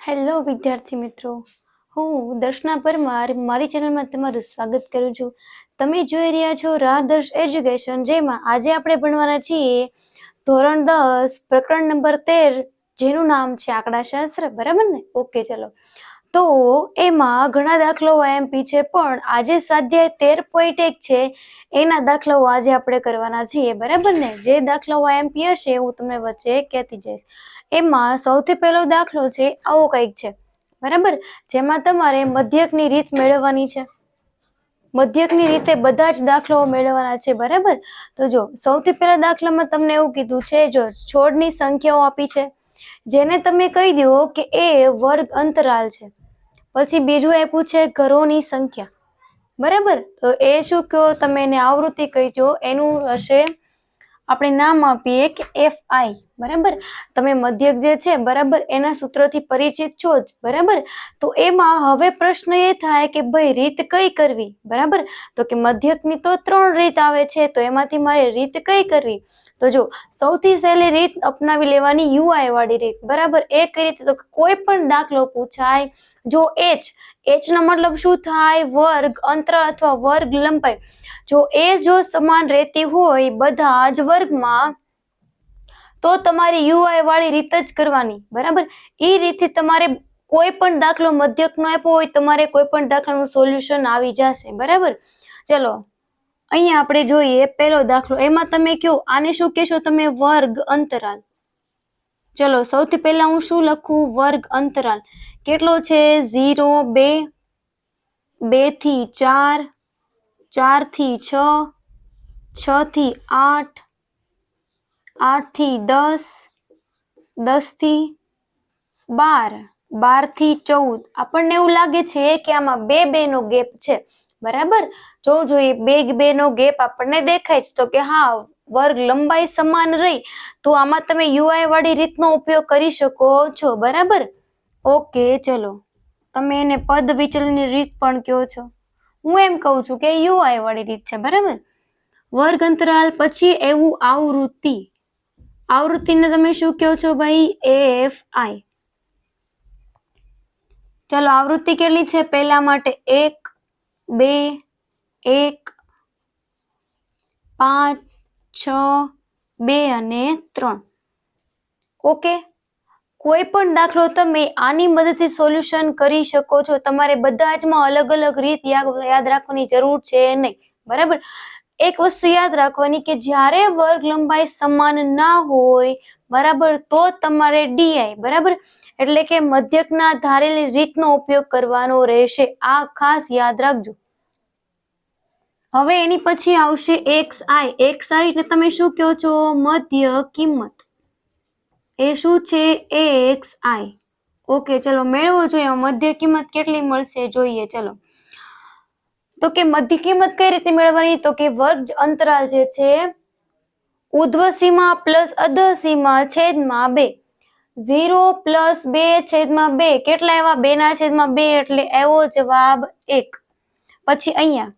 Hello વિદ્યાર્થી મિત્રો, હું દર્શના પરમાર મારી ચેનલમાં તમારું સ્વાગત કરું છું. તમે જોઈ રહ્યા છો રાહદર્શ એજ્યુકેશન, જેમાં આજે આપણે ભણવાના છીએ ધોરણ 10 પ્રકરણ નંબર 13, જેનું નામ છે આંકડાશાસ્ત્ર. બરાબર ને? ઓકે, ચલો. તો એમાં ઘણા દાખલાઓ એમપી છે, પણ આજે સ્વાધ્યાય 13.1 છે, એના દાખલાઓ આજે આપણે કરવાના છીએ. બરાબર ને? જે દાખલાઓ એમપી હશે હું તમને વચ્ચે કહેતી જઈશ. એમાં સૌથી પહેલો દાખલો છે આવો કંઈક છે. બરાબર? જેમાં તમારે મધ્યકની રીત મેળવવાની છે. મધ્યકની રીતે બધા જ દાખલાઓ મેળવવાના છે. બરાબર? તો જો સૌથી પહેલા દાખલામાં તમને એવું કીધું છે, જો છોડની સંખ્યાઓ આપી છે, જેને તમે કહી દો કે એ વર્ગ અંતરાલ છે. પછી બીજું આપ્યું છે ઘરોની સંખ્યા. બરાબર? તો એ શું કહો, તમે એને આવૃત્તિ કહી દો, એનું હશે આપણે નામ આપીએ કે FI. બરાબર? તમે મધ્યક જે છે, બરાબર, એના સૂત્રથી પરિચિત છો જ. બરાબર? તો એમાં હવે પ્રશ્ન એ થાય કે ભાઈ રીત કઈ કરવી. બરાબર? તો કે મધ્યકની તો 3 રીત આવે છે, તો એમાંથી મારે રીત કઈ કરવી? તો જો સૌથી સહેલી રીત અપનાવી લેવાની UI વાળી રીત. બરાબર? એ કઈ રીતે? તો કોઈ પણ દાખલો પૂછાય, જો H નો મતલબ શું થાય? વર્ગ અંતરાલ અથવા વર્ગ લંબાઈ. જો સમાન રહેતી હોય બધા જ વર્ગમાં, તો તમારી UI વાળી રીત જ કરવાની. બરાબર? એ રીતથી તમારે કોઈ પણ દાખલો મધ્યકનો આપ્યો હોય, તમારે કોઈ પણ દાખલાનું સોલ્યુશન આવી જશે. બરાબર? ચલો અહીંયા આપણે જોઈએ પહેલો દાખલો. એમાં તમે કયો, આને શું કહેશો તમે? વર્ગ અંતરાલ. ચલો સૌથી પહેલા હું શું લખું? વર્ગ અંતરાલ કેટલો છે? 0, 2, 2 થી 4, 4 થી 6, 6 થી 8, 8 થી 10, 10 થી 12, 12 થી 14. આપણને એવું લાગે છે કે આમાં 2 નો ગેપ છે. બરાબર? જો જોઈએ 2 નો ગેપ આપણને દેખાય છે, તો કે હા વર્ગ લંબાઈ સમાન રહી, તો આમાં તમે UI વાળી રીતનો ઉપયોગ કરી શકો છો. બરાબર? ઓકે, ચલો તમે એને પદ વિચલનની રીત પણ કહો છો. હું એમ કહું છું કે UI વાળી રીત છે. બરાબર? વર્ગ અંતરાલ પછી એવું આવૃત્તિ. આવૃત્તિને તમે શું કહો છો ભાઈ? FI. ચલો આવૃત્તિ કેટલી છે? પહેલા માટે 1, 2, 1, 5, 6, 2 અને 3. ઓકે, કોઈ પણ દાખલો તમે આની મદદથી સોલ્યુશન કરી શકો છો. તમારે બધા જમાં અલગ અલગ રીત યાદ રાખવાની જરૂર છે નહીં. બરાબર? એક વસ્તુ યાદ રાખવાની કે જ્યારે વર્ગ લંબાઈ સમાન ના હોય, બરાબર, તો તમારે DI, બરાબર, એટલે કે મધ્યકના ધારેલી રીતનો ઉપયોગ કરવાનો રહેશે. આ ખાસ યાદ રાખજો. હવે એની પછી આવશે XI. XI એટલે તમે શું કહો છો? મધ્ય કિંમત. એ શું છે? XI. ઓકે, ચલો મેળવો જોઈએ મધ્ય કિંમત કેટલી મળશે જોઈએ. ચલો તો કે મધ્ય કિંમત કઈ રીતે મેળવવાની? તો કે વર્ગ અંતરાલ જે છે, ઉર્ધ્વ સીમા પ્લસ અધર સીમા છેદમાં 2. 0 પ્લસ 2 છેદમાં 2 કેટલા આવ્યા? 2 ના છેદમાં 2 એટલે આવ્યો જવાબ 1. પછી અહીંયા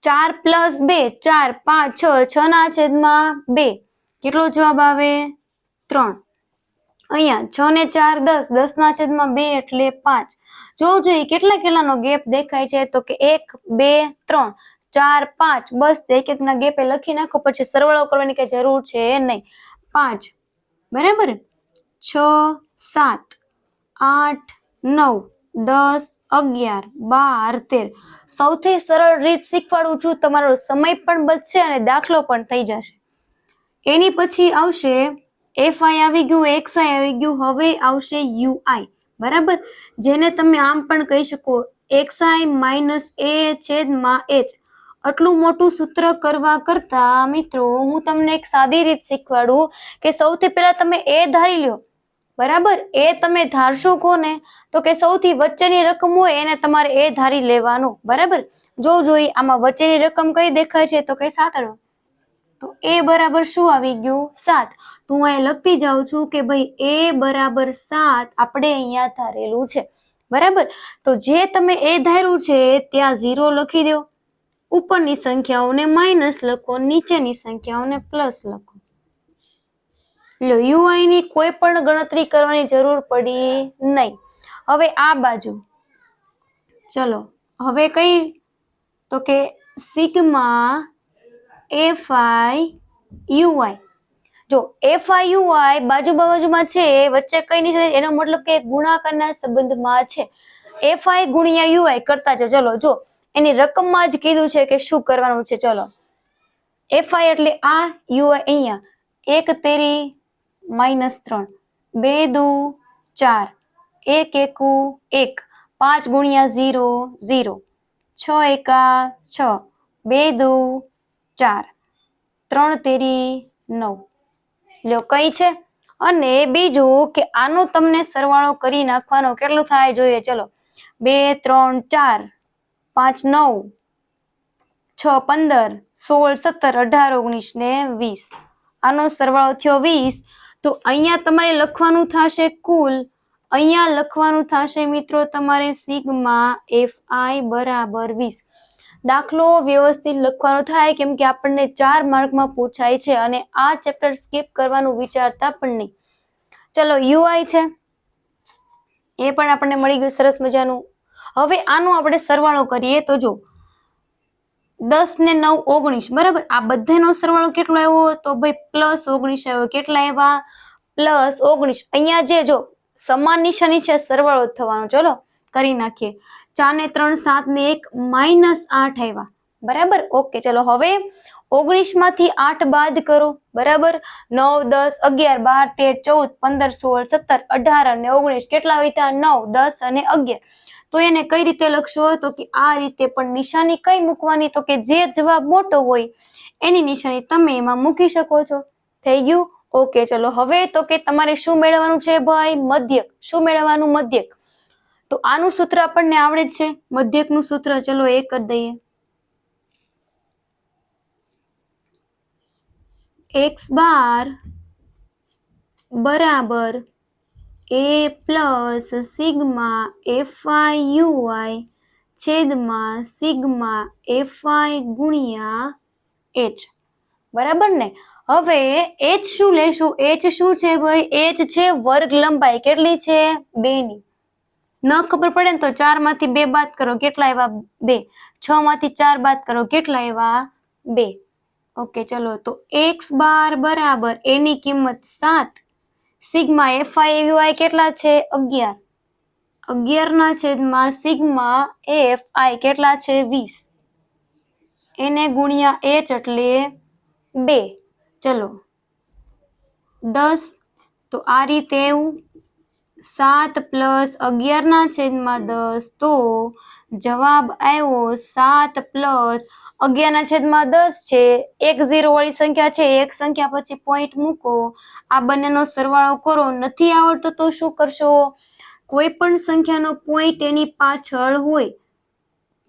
4 પ્લસ 2, 4, 5, 6, 6 ના છેદમાં 2 કેટલો જવાબ આવે? 3. અહીંયા 6 ને 4 10, 10 ના છેદમાં 2 એટલે 5. જોવું જોઈએ કેટલાનો ગેપ દેખાય છે, તો કે 1, 2, 3, 4, 5. બસ એક ના ગેપે લખી નાખો, પછી સરવાળો કરવાની કઈ જરૂર છે નહીં. 5. બરાબર? 6, 7, 8, 9, 10, 11, 12, 13. સૌથી સરળ રીત શીખવાડું છું, તમારો સમય પણ બચશે અને દાખલો પણ થઈ જશે. એની પછી આવશે FI આવી ગયું, XI આવી ગયું. હવે આવશે UI. બરાબર? જેને તમે આમ પણ કહી શકો XI માઇનસ A છેદમાં H. આટલું મોટું સૂત્ર કરવા કરતા મિત્રો હું તમને એક સાદી રીત શીખવાડું કે સૌથી પહેલા તમે A ધારી લ્યો. બરાબર? એ તમે ધારશો કોને? તો કે સૌથી વચ્ચેની રકમ હોય એને તમારે એ ધારી લેવાનો. બરાબર? જોઈએ આમાં વચ્ચેની રકમ કઈ દેખાય છે? તો કે 7. તો એ બરાબર શું આવી ગયું? 7. તો હું અહીં લખતી જાઉં છું કે ભાઈ એ બરાબર 7 આપણે અહીંયા ધારેલું છે. બરાબર? તો જે તમે એ ધાર્યું છે ત્યાં 0 લખી દો, ઉપરની સંખ્યાઓને માઇનસ લખો, નીચેની સંખ્યાઓને પ્લસ લખો. UI ની કોઈ પણ ગણતરી કરવાની જરૂર પડી નહીં. હવે આ બાજુ ચલો હવે કઈ તો કે સિગ્મા એફઆઈ યુઆઈ. જો એફઆઈ બાજુમાં છે, વચ્ચે કઈ નહીં, એનો મતલબ કે ગુણાકારના સંબંધમાં છે. એફઆઈ ગુણ્યા યુઆઈ કરતા છે. ચલો જો એની રકમમાં જ કીધું છે કે શું કરવાનું છે. ચલો એફઆઈ એટલે આ, યુઆઈ અહીંયા. 1 તેરી -3, 2 દુ 4, 1 એકુ 1, 5 ગુણ્યા 0 0, 6 એકા 6, 2 દુ 4, 3 તેરી 9. લ્યો કઈ છે. અને બીજું કે આનો તમને સરવાળો કરી નાખવાનો કેટલું થાય જોઈએ. ચલો 2 3 4 5 9 6 15 16 17 18 19 ને 20. આનો સરવાળો થયો 20. તો અહીંયા તમારે લખવાનું થશે કુલ. અહીંયા લખવાનું થશે મિત્રો તમારે સિગ્મા એફઆઈ બરાબર 20. દાખલો વ્યવસ્થિત લખવાનો થાય, કેમ કે આપણને 4 માર્કમાં પૂછાય છે અને આ ચેપ્ટર સ્કીપ કરવાનું વિચારતા પણ નહીં. ચલો યુઆઈ છે એ પણ આપણને મળી ગયું સરસ મજાનું. હવે આનો આપણે સરવાળો કરીએ તો જો 10 ને 9 19 બરાબર. આ બધાનો સરવાળો કેટલો આવ્યો તો ભાઈ +19 આવ્યો. કેટલા આવ્યા? +19. અહીંયા જે જો સમાન નિશાની છે સરવાળો થવાનો. ચલો કરી નાખીએ. 4 ને 3 7 ને 1 -8 આવ્યા બરાબર. ઓકે ચલો હવે 19 માંથી 8 બાદ કરો બરાબર. 9 10 11 12 13 14 15 16 17 18 અને 19 કેટલા વધ્યા? 9 10 અને 11. તો એને કઈ રીતે લખશો તો કે આ રીતે. પણ નિશાની કઈ મૂકવાની તો કે જે જવાબ મોટો હોય એની નિશાની તમે એમાં મૂકી શકો છો. થઈ ગયું? ઓકે ચલો હવે તો કે તમારે શું મેળવવાનું છે ભાઈ? મધ્યક. શું મેળવવાનું? મધ્યક. તો આનું સૂત્ર આપણને આવડે જ છે, મધ્યકનું સૂત્ર. ચલો એ કરી દઈએ. x બાર બરાબર a plus sigma FI UI છેદમાં સિગ્મા એફઆઈ ગુણ્યા h બરાબર ને. હવે h શું લેશું? h શું છે ભાઈ? h છે વર્ગ લંબાઈ. કેટલી છે? 2 ની. ન ખબર પડે ને તો 4 માંથી 2 બાદ કરો. કેટલા આવ્યા? 2. 6 માંથી 4 બાદ કરો. કેટલા આવ્યા? 2. ઓકે ચલો તો x બાર બરાબર a ની કિંમત 7, સિગ્મા એફઆઈ યુઆઈ કેટલા છે? 11. 11 ના છેદમાં સિગ્મા એફઆઈ કેટલા છે? 20. એને ગુણ્યા h એટલે 2. ચલો 10. તો આ રીતે એવું 7 + 11 ના છેદમાં 10. તો જવાબ આવ્યો 7 + 11 ના છેદમાં 10 છે. એક 0 વાળી સંખ્યા છે, એક સંખ્યા પછી પોઈન્ટ મૂકો. આ બંનેનો સરવાળો કરો. નથી આવડતો તો શું કરશો? કોઈ પણ સંખ્યાનો પોઈન્ટ એની પાછળ હોય,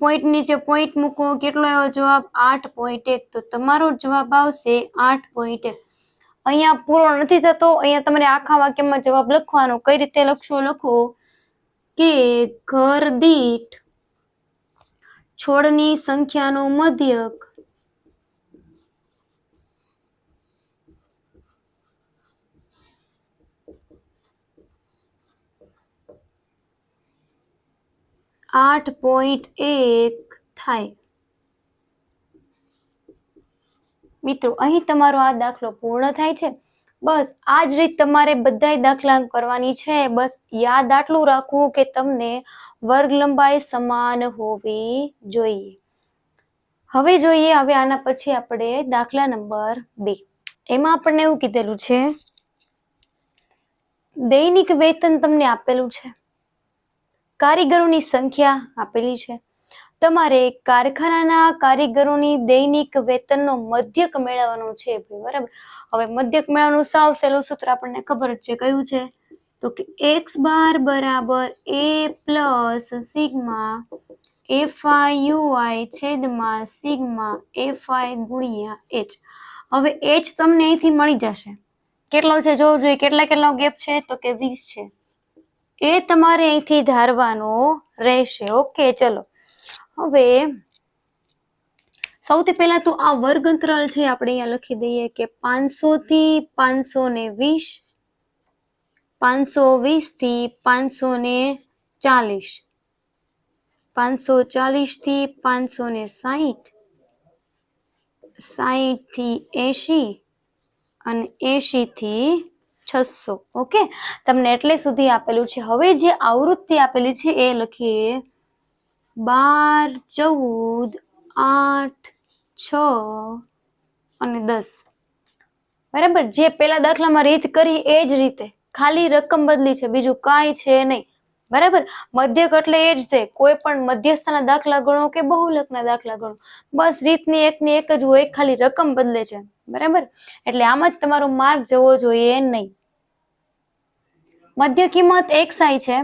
પોઈન્ટ નીચે પોઈન્ટ મૂકો. કેટલો આવ્યો જવાબ? 8.1. તો તમારો જવાબ આવશે 8.1. અહીંયા પૂરો નથી થતો. અહીંયા તમારે આખા વાક્યમાં જવાબ લખવાનો. કઈ રીતે લખશો? લખો કે ઘર દીઠ છોડની સંખ્યાનો મધ્યક .1 થાય. મિત્રો અહીં તમારો આ દાખલો પૂર્ણ થાય છે. બસ આ જ રીત તમારે બધાય દાખલા કરવાની છે. બસ યાદ આટલું રાખવું કે તમને વર્ગ લંબાઈ સમાન હોવી જોઈએ. હવે જોઈએ, હવે આના પછી આપણે દાખલા નંબર 2. એમાં આપણને એવું કીધેલું છે, દૈનિક વેતન તમને આપેલું છે, કારીગરોની સંખ્યા આપેલી છે. તમારે કારખાનાના કારીગરોની દૈનિક વેતનનો મધ્યક મેળવવાનો છે બરાબર. હવે મધ્યક મેળવવાનું સાવ સહેલું સૂત્ર આપણને ખબર જ છે. કયું છે? તો કે x બાર બરાબર a plus sigma FI UI છેદમાં સિગ્મા એફઆઈ ગુણ્યા h. હવે h તમને અહીંથી મળી જશે. કેટલો છે જોવું જોઈએ. કેટલો ગેપ છે તો કે 20 છે. એ તમારે અહીંથી ધારવાનો રહેશે. ઓકે ચલો હવે સૌથી પહેલા તો આ વર્ગ અંતરાલ છે આપણે અહીંયા લખી દઈએ કે 500 થી 520, 520 થી 540, 40, 540 થી 560, 60 થી 80 અને 80 થી 600. ઓકે, તમને એટલે સુધી આપેલું છે. હવે જે આવૃત્તિ આપેલી છે એ લખીએ 12, 14, 8, 6 અને 10. બરાબર, જે પેલા દાખલામાં રીત કરી એ જ રીતે, ખાલી રકમ બદલી છે, બીજું કાંઈ છે નહીં. બરાબર, મધ્યક એટલે એ જ છે, કોઈ પણ મધ્યસ્થના દાખલા ગણો કે બહુલકના દાખલા ગણો, બસ રીતની એકની એક જ હોય, ખાલી રકમ બદલે છે. બરાબર, એટલે આમ જ તમારો માર્ક જવો જોઈએ નહીં. મધ્ય કિંમત xi છે.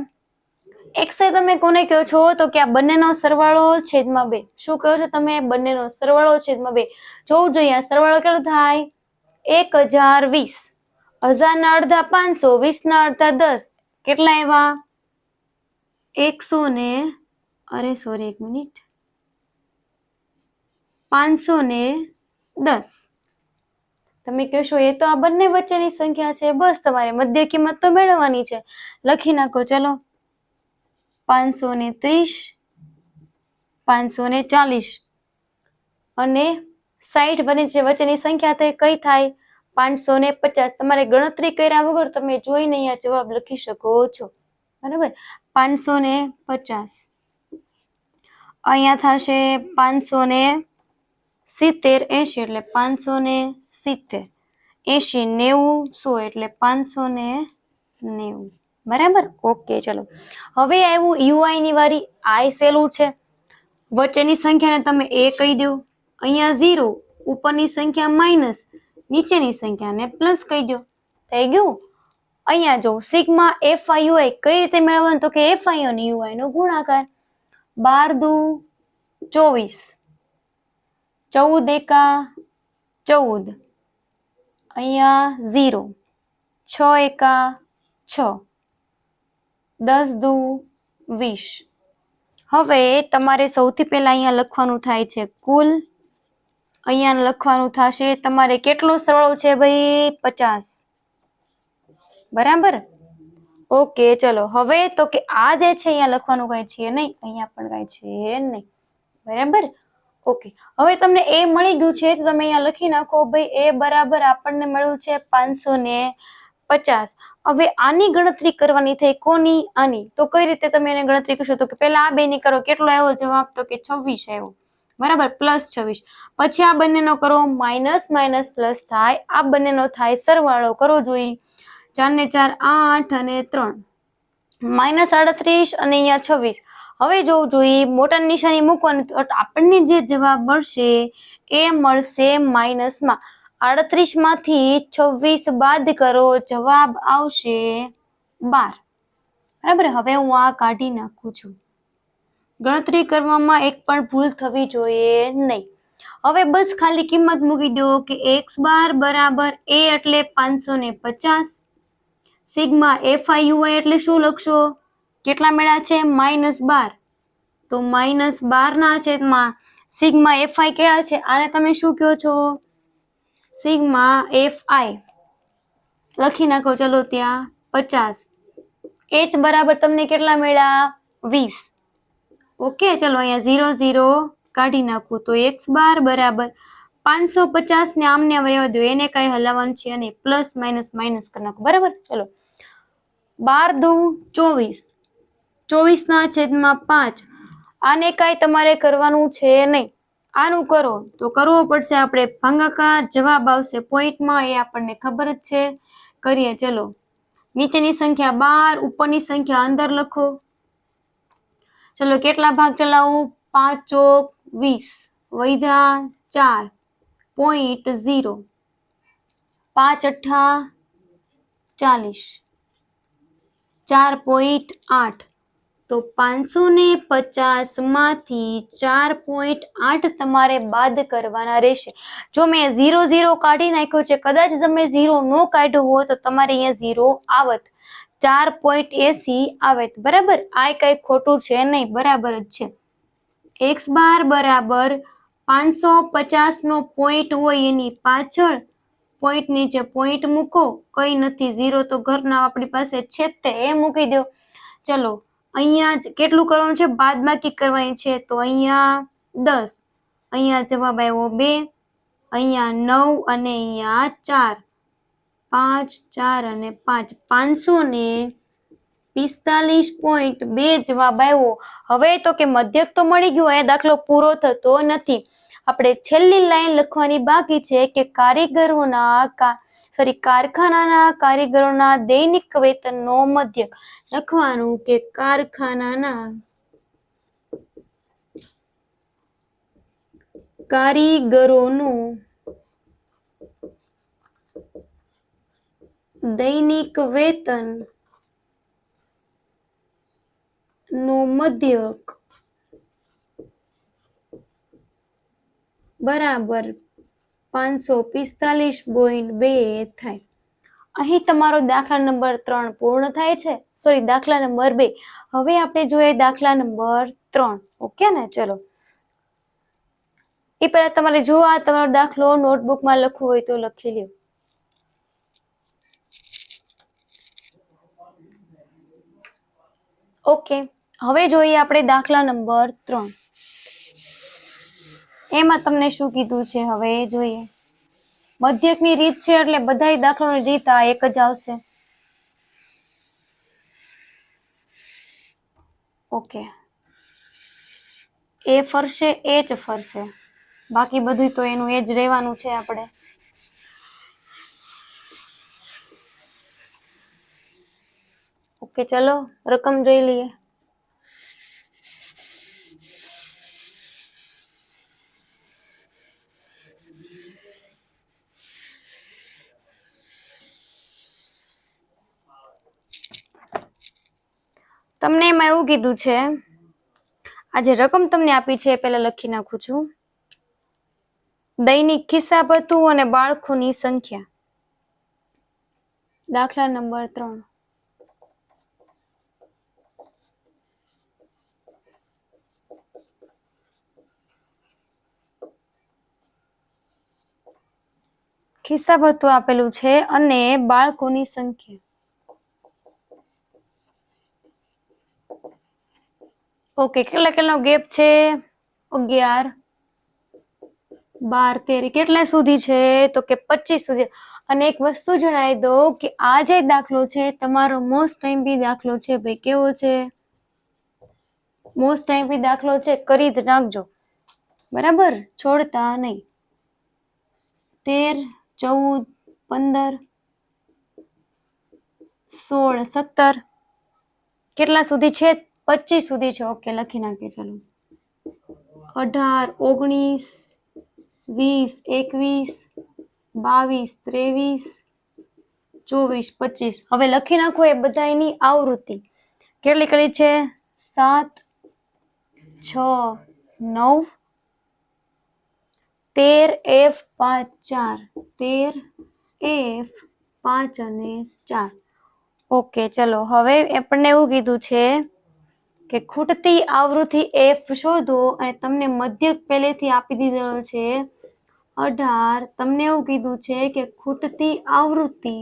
xi તમે કોને કહો છો? તો કે આ બંનેનો સરવાળો છેદમાં 2. શું કહો છો તમે? બંનેનો સરવાળો છેદમાં 2. જોવું જોઈએ આ સરવાળો કેટલો થાય? 1020. 1000 ના અડધા 500, 20 ના અડધા 10. કેટલા આવ્યા? 510. તમે કહેશો એ તો આ બંને વચ્ચેની સંખ્યા છે, બસ તમારે મધ્ય કિંમત તો મેળવવાની છે. લખી નાખો, ચલો. 530, 540 અને 60 વચ્ચેની સંખ્યા થઈ કઈ થાય? 550. તમારે ગણતરી કર્યા વગર તમે જોઈને અહીંયા જવાબ લખી શકો છો. બરાબર, 550. અહીંયા થશે 570, 80 એટલે 570, 80, 90, 100 એટલે 590. બરાબર, ઓકે. ચલો, હવે આવ્યું યુઆઈ ની વારી. આઈ સહેલું છે, વચ્ચેની સંખ્યાને તમે એ કહી દો, અહીંયા 0, ઉપરની સંખ્યા માઇનસ, નીચેની સંખ્યાને પ્લસ કહી દો. થઈ ગયું. અહીંયા જો સિગ્મા એફઆઈ યુઆઈ કઈ રીતે મેળવવાનું? તો કે એફઆઈ અને યુઆઈ નો ગુણાકાર. 12 દુ 24, 14 એકા 14, અહીંયા 0, 6 એકા 6, 10 દુ 20. હવે તમારે સૌથી પહેલા અહીંયા લખવાનું થાય છે કુલ. અહીંયા લખવાનું થશે તમારે કેટલો સરવાળો છે ભાઈ? 50. બરાબર, ઓકે. ચલો, હવે તો કે આ જે છે અહીંયા લખવાનું કઈ છે નહીં, અહીંયા પણ કઈ છે નહીં. બરાબર, ઓકે. હવે તમને એ મળી ગયું છે તો તમે અહીંયા લખી નાખો ભાઈ એ બરાબર આપણને મળ્યું છે 550. હવે આની ગણતરી કરવાની થઈ. કોની? આની. તો કઈ રીતે તમે એને ગણતરી કરશો? તો કે પહેલા આ બેની કરો. કેટલો આવ્યો જવાબ? તો કે 26 આવ્યો. બરાબર, +26. પછી આ બંનેનો કરો, માઇનસ માઇનસ પ્લસ થાય, આ બંનેનો થાય સરવાળો. કરો જોઈએ. 4 ને 4 8 અને 3, -38 અને અહીંયા 26. હવે જોવું જોઈએ, મોટા નિશાની મૂકવાની તો આપણને જે જવાબ મળશે એ મળશે માઇનસમાં. 38 માંથી 26 બાદ કરો, જવાબ આવશે 12. બરાબર, હવે હું આ કાઢી નાખું છું. ગણતરી કરવામાં એક પણ ભૂલ થવી જોઈએ નહીં. હવે બસ ખાલી કિંમત મૂકી દો કે x બાર બરાબર a એટલે 550. સિગ્મા એફઆઈ યુઆઈ એટલે શું લખશો? કેટલા મળ્યા છે? -12. તો -12 ના છેદમાં સિગ્મા એફઆઈ કેટલા છે? આને તમે શું કહો છો? Sigma FI. લખી નાખો, ચલો ત્યાં 50. h બરાબર તમને કેટલા મળ્યા? 20. ઓકે, ચલો અહીંયા 0 0 કાઢી નાખું તો x બાર બરાબર 550 ને આમને રહેવા દો, એને કઈ હલાવવાનું છે અને પ્લસ માઇનસ માઇનસ કરી નાખો. બરાબર, ચલો. 12 દુ 24, 24 ના છેદમાં 5. આને કઈ તમારે કરવાનું છે નહીં. આનું કરો તો કરવો પડશે આપણે ભાગાકાર. જવાબ આવશે પોઈન્ટમાં, એ આપણને ખબર જ છે. કરીએ, ચલો. નીચેની સંખ્યા 12, ઉપરની સંખ્યા અંદર લખો. ચલો, કેટલા ભાગ ચલાવું? 5 ચોક 20, વૈધા 4, 0.0, 5 અઠ્ઠા 40, 4.8. તો 550 માંથી 4.8 તમારે બાદ કરવાના રહેશે. જો મેં 0 0 કાઢી નાખ્યો છે, કદાચ તમે 0 ન કાઢ્યો હોય તો તમારે અહીંયા 0 આવત, 4.80 આવે. બરાબર, આ કઈ ખોટું છે નહીં, બરાબર જ છે. x બાર બરાબર 550 નો પોઈન્ટ હોય એની પાછળ પોઈન્ટ નીચે પોઈન્ટ મૂકો, કઈ નથી. 0 તો ઘરના આપણી પાસે છે તે, એ મૂકી દો. ચલો, અહીંયા કેટલું કરવાનું છે? બાદબાકી કરવાની છે. તો અહીંયા 10, અહીંયા જવાબ આવ્યો 2, અહીંયા 9 અને અહીંયા 4, 5, 4 અને 5, 545.2 જવાબ આવ્યો. હવે તો કે મધ્યક તો મળી ગયું, એ દાખલો પૂરો થતો નથી. આપણે છેલ્લી લાઈન લખવાની બાકી છે કે કારખાનાના કારીગરોના દૈનિક વેતનનો મધ્યક. લખવાનું કે કારખાનાના કારીગરોનું દૈનિક વેતન નો મધ્યક બરાબર 545.2 થાય. અહીં તમારો દાખલા નંબર 3 પૂર્ણ થાય છે. દાખલા નંબર 2. હવે આપણે જોઈએ દાખલા નંબર 3. ઓકે ને? ચલો, એ પહેલા તમારે જો આ તમારો દાખલો નોટબુકમાં લખવો હોય તો લખી લ્યો. ઓકે, હવે જોઈએ આપણે દાખલા નંબર 3. એમાં તમને શું કીધું છે હવે જોઈએ. મધ્યકની રીત છે એટલે બધા દાખલાની રીત આ એક જ આવશે. ઓકે, એ ફરશે એ જ ફરશે, બાકી બધું તો એનું એ જ રહેવાનું છે. આપણે ઓકે, ચલો રકમ જોઈ લઈએ. તમને એમાં એવું કીધું છે, આ જે રકમ તમને આપી છે એ પહેલા લખી નાખું છું. દૈનિક ખિસ્સા ભથ્થું અને બાળકોની સંખ્યા. દાખલા નંબર 3. ખિસ્સા ભથ્થું આપેલું છે અને બાળકોની સંખ્યા. ઓકે, કેટલા ગેપ છે? 11, 12, 13. કેટલા સુધી છે? તો કે 25 સુધી. અને એક વસ્તુ જણાવી દો કે આ જે દાખલો છે તમારો મોસ્ટ ટાઈમપી દાખલો છે. ભાઈ કેવો છે? મોસ્ટ ટાઈમપી દાખલો છે. કરી જ નાખજો, બરાબર? છોડતા નહીં. 13, 14, 15, 16, 17 કેટલા સુધી છે? 25 સુધી છે. ઓકે, લખી નાખીએ. ચલો, 18, 19, 20, 21, 22, 23, 24, 25. હવે લખી નાખો એ બધાની આવૃત્તિ કેટલી છે? 7, 6, 9, 13, F5, 4, 13, F5 અને 4. ઓકે, ચલો, હવે આપણને એવું કીધું છે કે ખૂટતી આવૃત્તિ F શોધો અને તમને મધ્યક પહેલેથી આપી દીધેલો છે 18. તમને એવું કીધું છે કે ખૂટતી આવૃત્તિ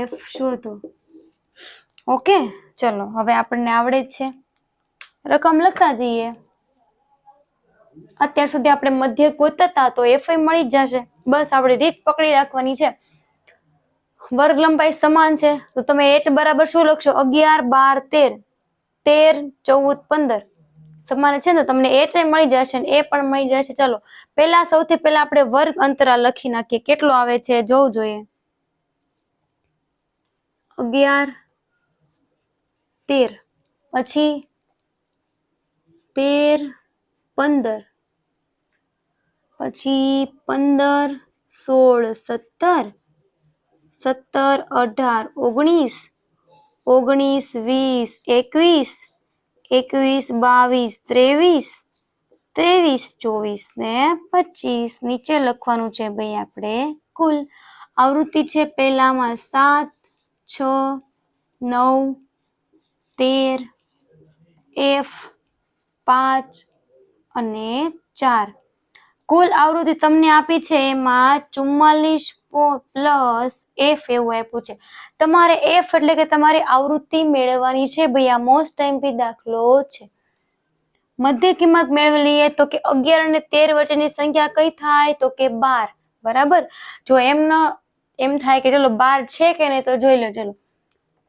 F શોધો. ઓકે, ચલો, હવે આપણને આવડે જ છે. રકમ લખતા જઈએ. અત્યાર સુધી આપણે મધ્યક ગોતતા તો F મળી જ જશે. બસ આપણે રીત પકડી રાખવાની છે. વર્ગ લંબાઈ સમાન છે તો તમે h બરાબર શું લખશો? 11, 12, 13, 14, 15 સમાન છે ને, તમને h મળી જશે ને એ પણ મળી જશે. ચલો, સૌથી પહેલા આપણે વર્ગ અંતરાલ લખી નાખીએ. કેટલો આવે છે જોવું જોઈએ. 11, 13, પછી 13, 15, પછી 15, 16, 17, 17, 18, 19, 19, 20, 21, 22, 23, 24 ને 25. નીચે લખવાનું છે ભાઈ આપણે કુલ આવૃત્તિ છે. પહેલામાં 7, 6, 9, 13, F5 અને 4. કુલ આવૃત્તિ તમને આપી છે એમાં 44 પ્લસ એફ એવું આપ્યું છે. તમારે એફ એટલે કે તમારી આવૃત્તિ મેળવવાની છે ભાઈ. આ મોસ્ટ ટાઈમ પી દાખલો છે. મધ્ય કિંમત મેળવી લઈએ તો કે 11 અને 13 વચ્ચેની સંખ્યા કઈ થાય તો કે 12. બરાબર. જો એમ થાય કે ચલો 12 છે કે નહીં તો જોઈ લો. ચલો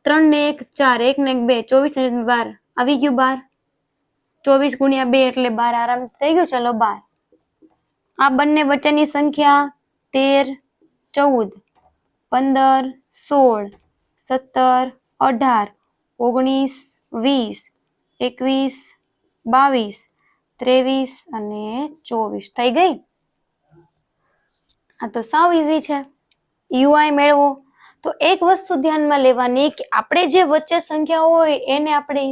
3 ને 1 4, 1 ને 1 2, 24 અને 12 આવી ગયું 12. 24 ગુણ્યા 2 એટલે 12 આરામ થઈ ગયું. ચલો 12. આ બંને વચ્ચેની સંખ્યા 13, 14, 15, 16, 17, 18, 19, 20, 21, 22, 23 અને 24 થઈ ગઈ. આ તો સાવ ઈઝી છે. યુઆઈ મેળવો તો એક વસ્તુ ધ્યાનમાં લેવાની કે આપણે જે વચ્ચે સંખ્યા હોય એને આપણે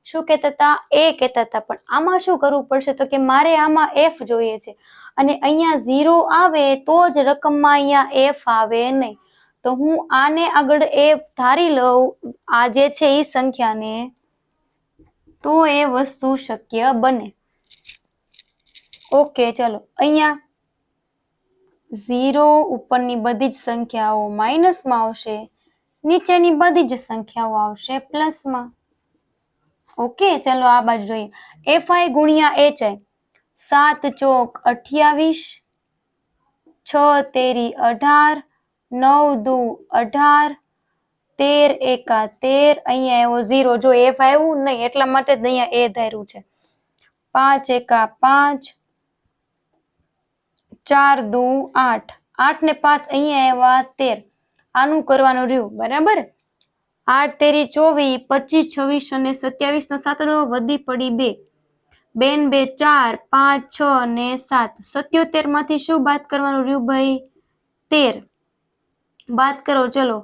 શું કહેતા હતા? એ કહેતા હતા. પણ આમાં શું કરવું પડશે તો કે મારે આમાં એફ જોઈએ છે અને અહીંયા 0 આવે તો જ રકમમાં અહીંયા એફ આવે નહીં. તો હું આને આગળ એફ ધારી લઉં આ જે છે એ સંખ્યાને, તો એ વસ્તુ શક્ય બને. ઓકે ચલો અહીંયા 0 ઉપરની બધી જ સંખ્યાઓ માઇનસમાં આવશે, નીચેની બધી જ સંખ્યાઓ આવશે પ્લસમાં. ઓકે ચલો આ બાજુ જોઈએ. એફઆઈ ગુણ્યા એચઆઈ 7 ચોક 28, 6 તેરી 18, 9 દુ 18, 13 એકા 13. અહીંયા એવો 0 જો એફ આવ્યું નહીં એટલા માટે જ અહીંયા એ ધાર્યું છે. 5 એકા 5, 4 દુ 8, 8 ને 5 અહીંયા આવ્યા 13. આનું કરવાનું રહ્યું. બરાબર. 8 તેરી 24, 25, 26 અને 27 ના 7 વધી પડી 2. 2 ને 2 4, 5, 6 અને 7. 77 માંથી શું બાદ કરવાનું રહ્યું ભાઈ? 13 બાદ કરો. ચલો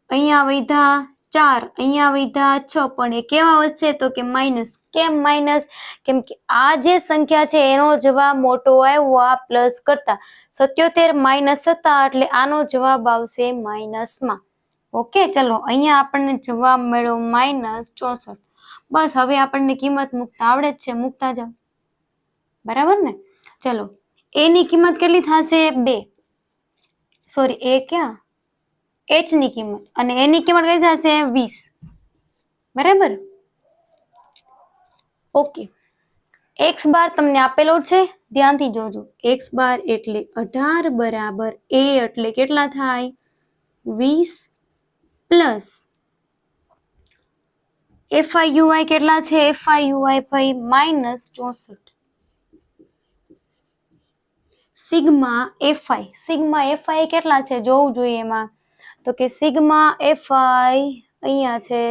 અહીંયા વધ્યા 4, અહીંયા વધ્યા 6, પણ એ કેવા વધશે તો કે માઇનસ. કેમ માઇનસ? કેમ કે આ જે સંખ્યા છે એનો જવાબ મોટો આવ્યો આ પ્લસ કરતા. 77 માઇનસ હતા એટલે આનો જવાબ આવશે માઇનસમાં. ઓકે ચલો અહીંયા આપણને જવાબ મળ્યો -64. બસ હવે આપણને કિંમત મૂકતા આવડે જ છે, મૂકતા જાઓ. બરાબર ને? ચલો એની કિંમત કેટલી થશે? 2. સોરી એ ક્યાં? એચ ની કિંમત. અને એની કિંમત કઈ થશે? 20. બરાબર. ઓકે એક્સ બાર તમને આપેલો છે, ધ્યાનથી જોજો. એક્સ બાર એટલે 18 બરાબર એ એટલે કેટલા થાય? 20 પ્લસ એફઆઈ યુઆઈ કેટલા છે? એફઆઈ યુઆઈ ભાઈ -64. સિગ્મા એફઆઈ કેટલા છે જોવું જોઈએ એમાં. તો કે સિગ્મા એફઆઈ અહીંયા છે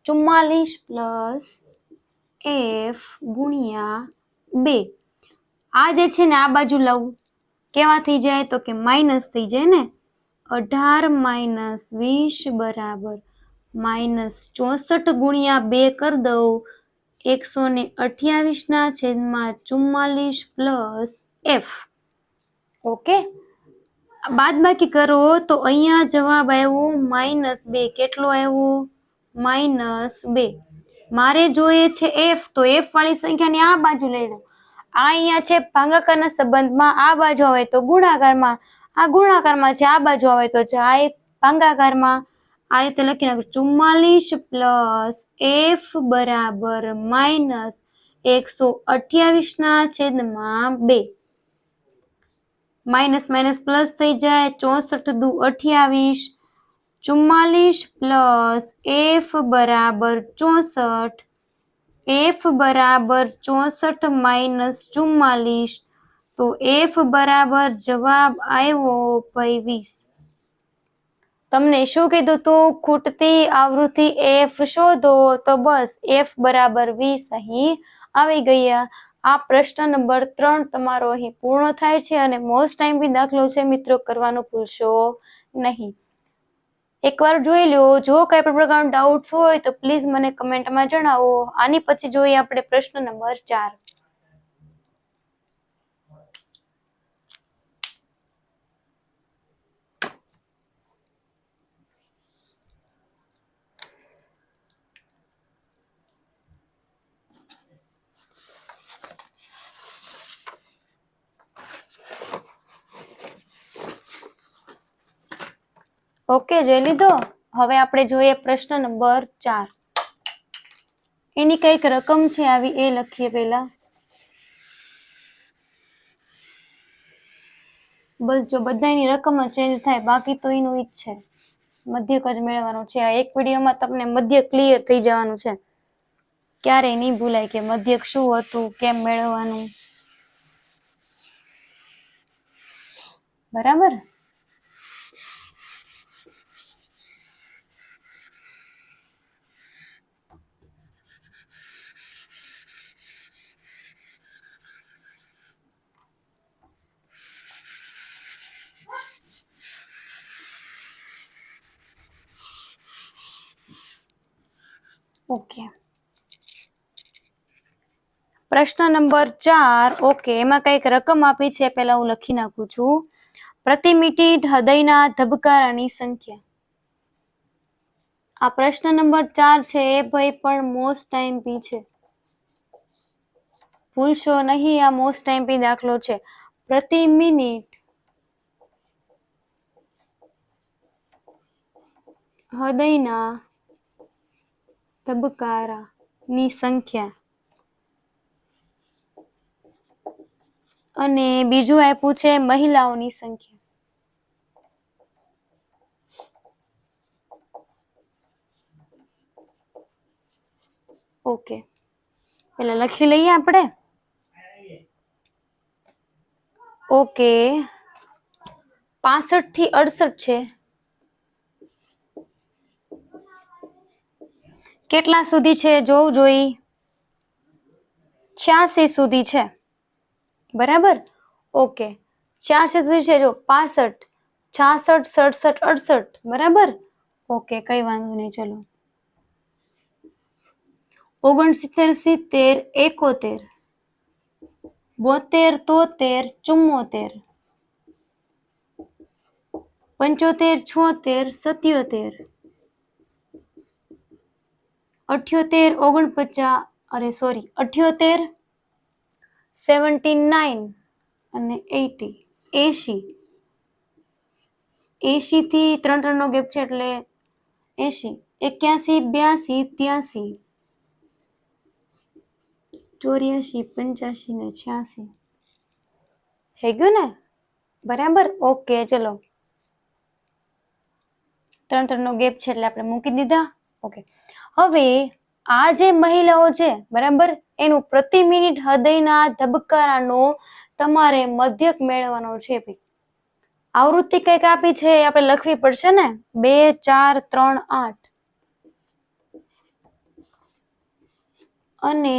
44 પ્લસ એફ ગુણ્યા 2. આ જે છે ને આ બાજુ લાવું કેવા થઈ જાય તો કે માઇનસ થઈ જાય ને. 18 માઇનસ 20 બરાબર -64 ગુણ્યા 2 કરી દઉં 128 ના છેદમાં 44 પ્લસ એફ. ઓકે બાદ બાકી કરો તો અહીંયા જવાબ આવ્યો -2. કેટલો આવ્યો? -2. મારે જોઈએ છે એફ, તો એફ વાળી સંખ્યાને આ બાજુ લઈ લો. આ અહીંયા છે ભાગાકારના સંબંધમાં, આ બાજુ આવે તો ગુણાકારમાં, આ ગુણાકારમાં છે આ બાજુ આવે તો જાય ભાગાકારમાં. આ રીતે લખી નાખો 44 પ્લસ એફ બરાબર -128 ના છેદમાં 2. માઇનસ માઇનસ પ્લસ થઈ જાય. 64 દુ 28, 44 પ્લસ એફ બરાબર 64. એફ બરાબર 64 માઇનસ 44, તો એફ બરાબર જવાબ આવ્યો 20. તમને શું કીધું તું? ખૂટતી આવૃત્તિ એફ શોધો. તો બસ એફ બરાબર 20 અહીં આવી ગયા. આ પ્રશ્ન નંબર 3 તમારો અહીં પૂર્ણ થાય છે અને મોસ્ટ ટાઈમ બી દાખલો છે મિત્રો, કરવાનો ભૂલશો નહીં. એકવાર જોઈ લો. જો કઈ પણ પ્રકારનો ડાઉટ હોય તો પ્લીઝ મને કમેન્ટમાં જણાવો. આની પછી જોઈએ આપણે પ્રશ્ન નંબર 4. ઓકે, જોઈ લીધો. હવે આપણે જોઈએ પ્રશ્ન નંબર 4. એની કઈક રકમ છે આવી એ લખીએ પહેલા. બસ જો બધાની રકમ જ ચેન્જ થાય, બાકી તો એનું ઈ જ છે, મધ્યક જ મેળવવાનું છે. આ એક વિડીયોમાં તમને મધ્યક ક્લિયર થઈ જવાનું છે, ક્યારેય નહીં ભૂલાય કે મધ્યક શું હતું, કેમ મેળવવાનું. બરાબર. ઓકે, પ્રશ્ન નંબર 4. ઓકે, એમાં કઈક રકમ આપી છે, પેલા હું લખી નાખું છું. પ્રતિ મિનિટ હૃદયના ધબકારાની સંખ્યા. આ પ્રશ્ન નંબર 4 છે એ ભાઈ પણ મોસ્ટ ટાઈમ છે, ભૂલશો નહીં. આ મોસ્ટ ટાઈમ દાખલો છે. પ્રતિ મિનિટ હૃદયના ધબકારાની સંખ્યા, અને બીજું આપ્યું છે મહિલાઓની સંખ્યા. ઓકે, પેલા લખી લઈએ આપણે. ઓકે, 65 થી 68 છે. કેટલા સુધી છે જોવું જોઈ? 86 સુધી છે. બરાબર. ઓકે, 86 સુધી છે. જો 65, 66, 67, 68. બરાબર. ઓકે, કઈ વાંધો નહીં. ચલો, 69, 70, 71, 72, 73, 74, 75, 76, 77, 78, 49, 78, 79 અને 80. 80 થી 3 નો ગેપ છે એટલે 80, 81, 82, 83, 84, 85 ને 86. થઈ ગયું ને? બરાબર. ઓકે, ચલો, 3 નો ગેપ છે એટલે આપણે મૂકી દીધા. ઓકે, હવે આ જે મહિલાઓ છે, બરાબર, એનું પ્રતિ મિનિટ હૃદયના ધબકારાનો તમારે મધ્યક મેળવવાનો છે. આવૃત્તિ કઈક આપી છે, આપણે લખવી પડશે ને. 2, 4, 3, 8 અને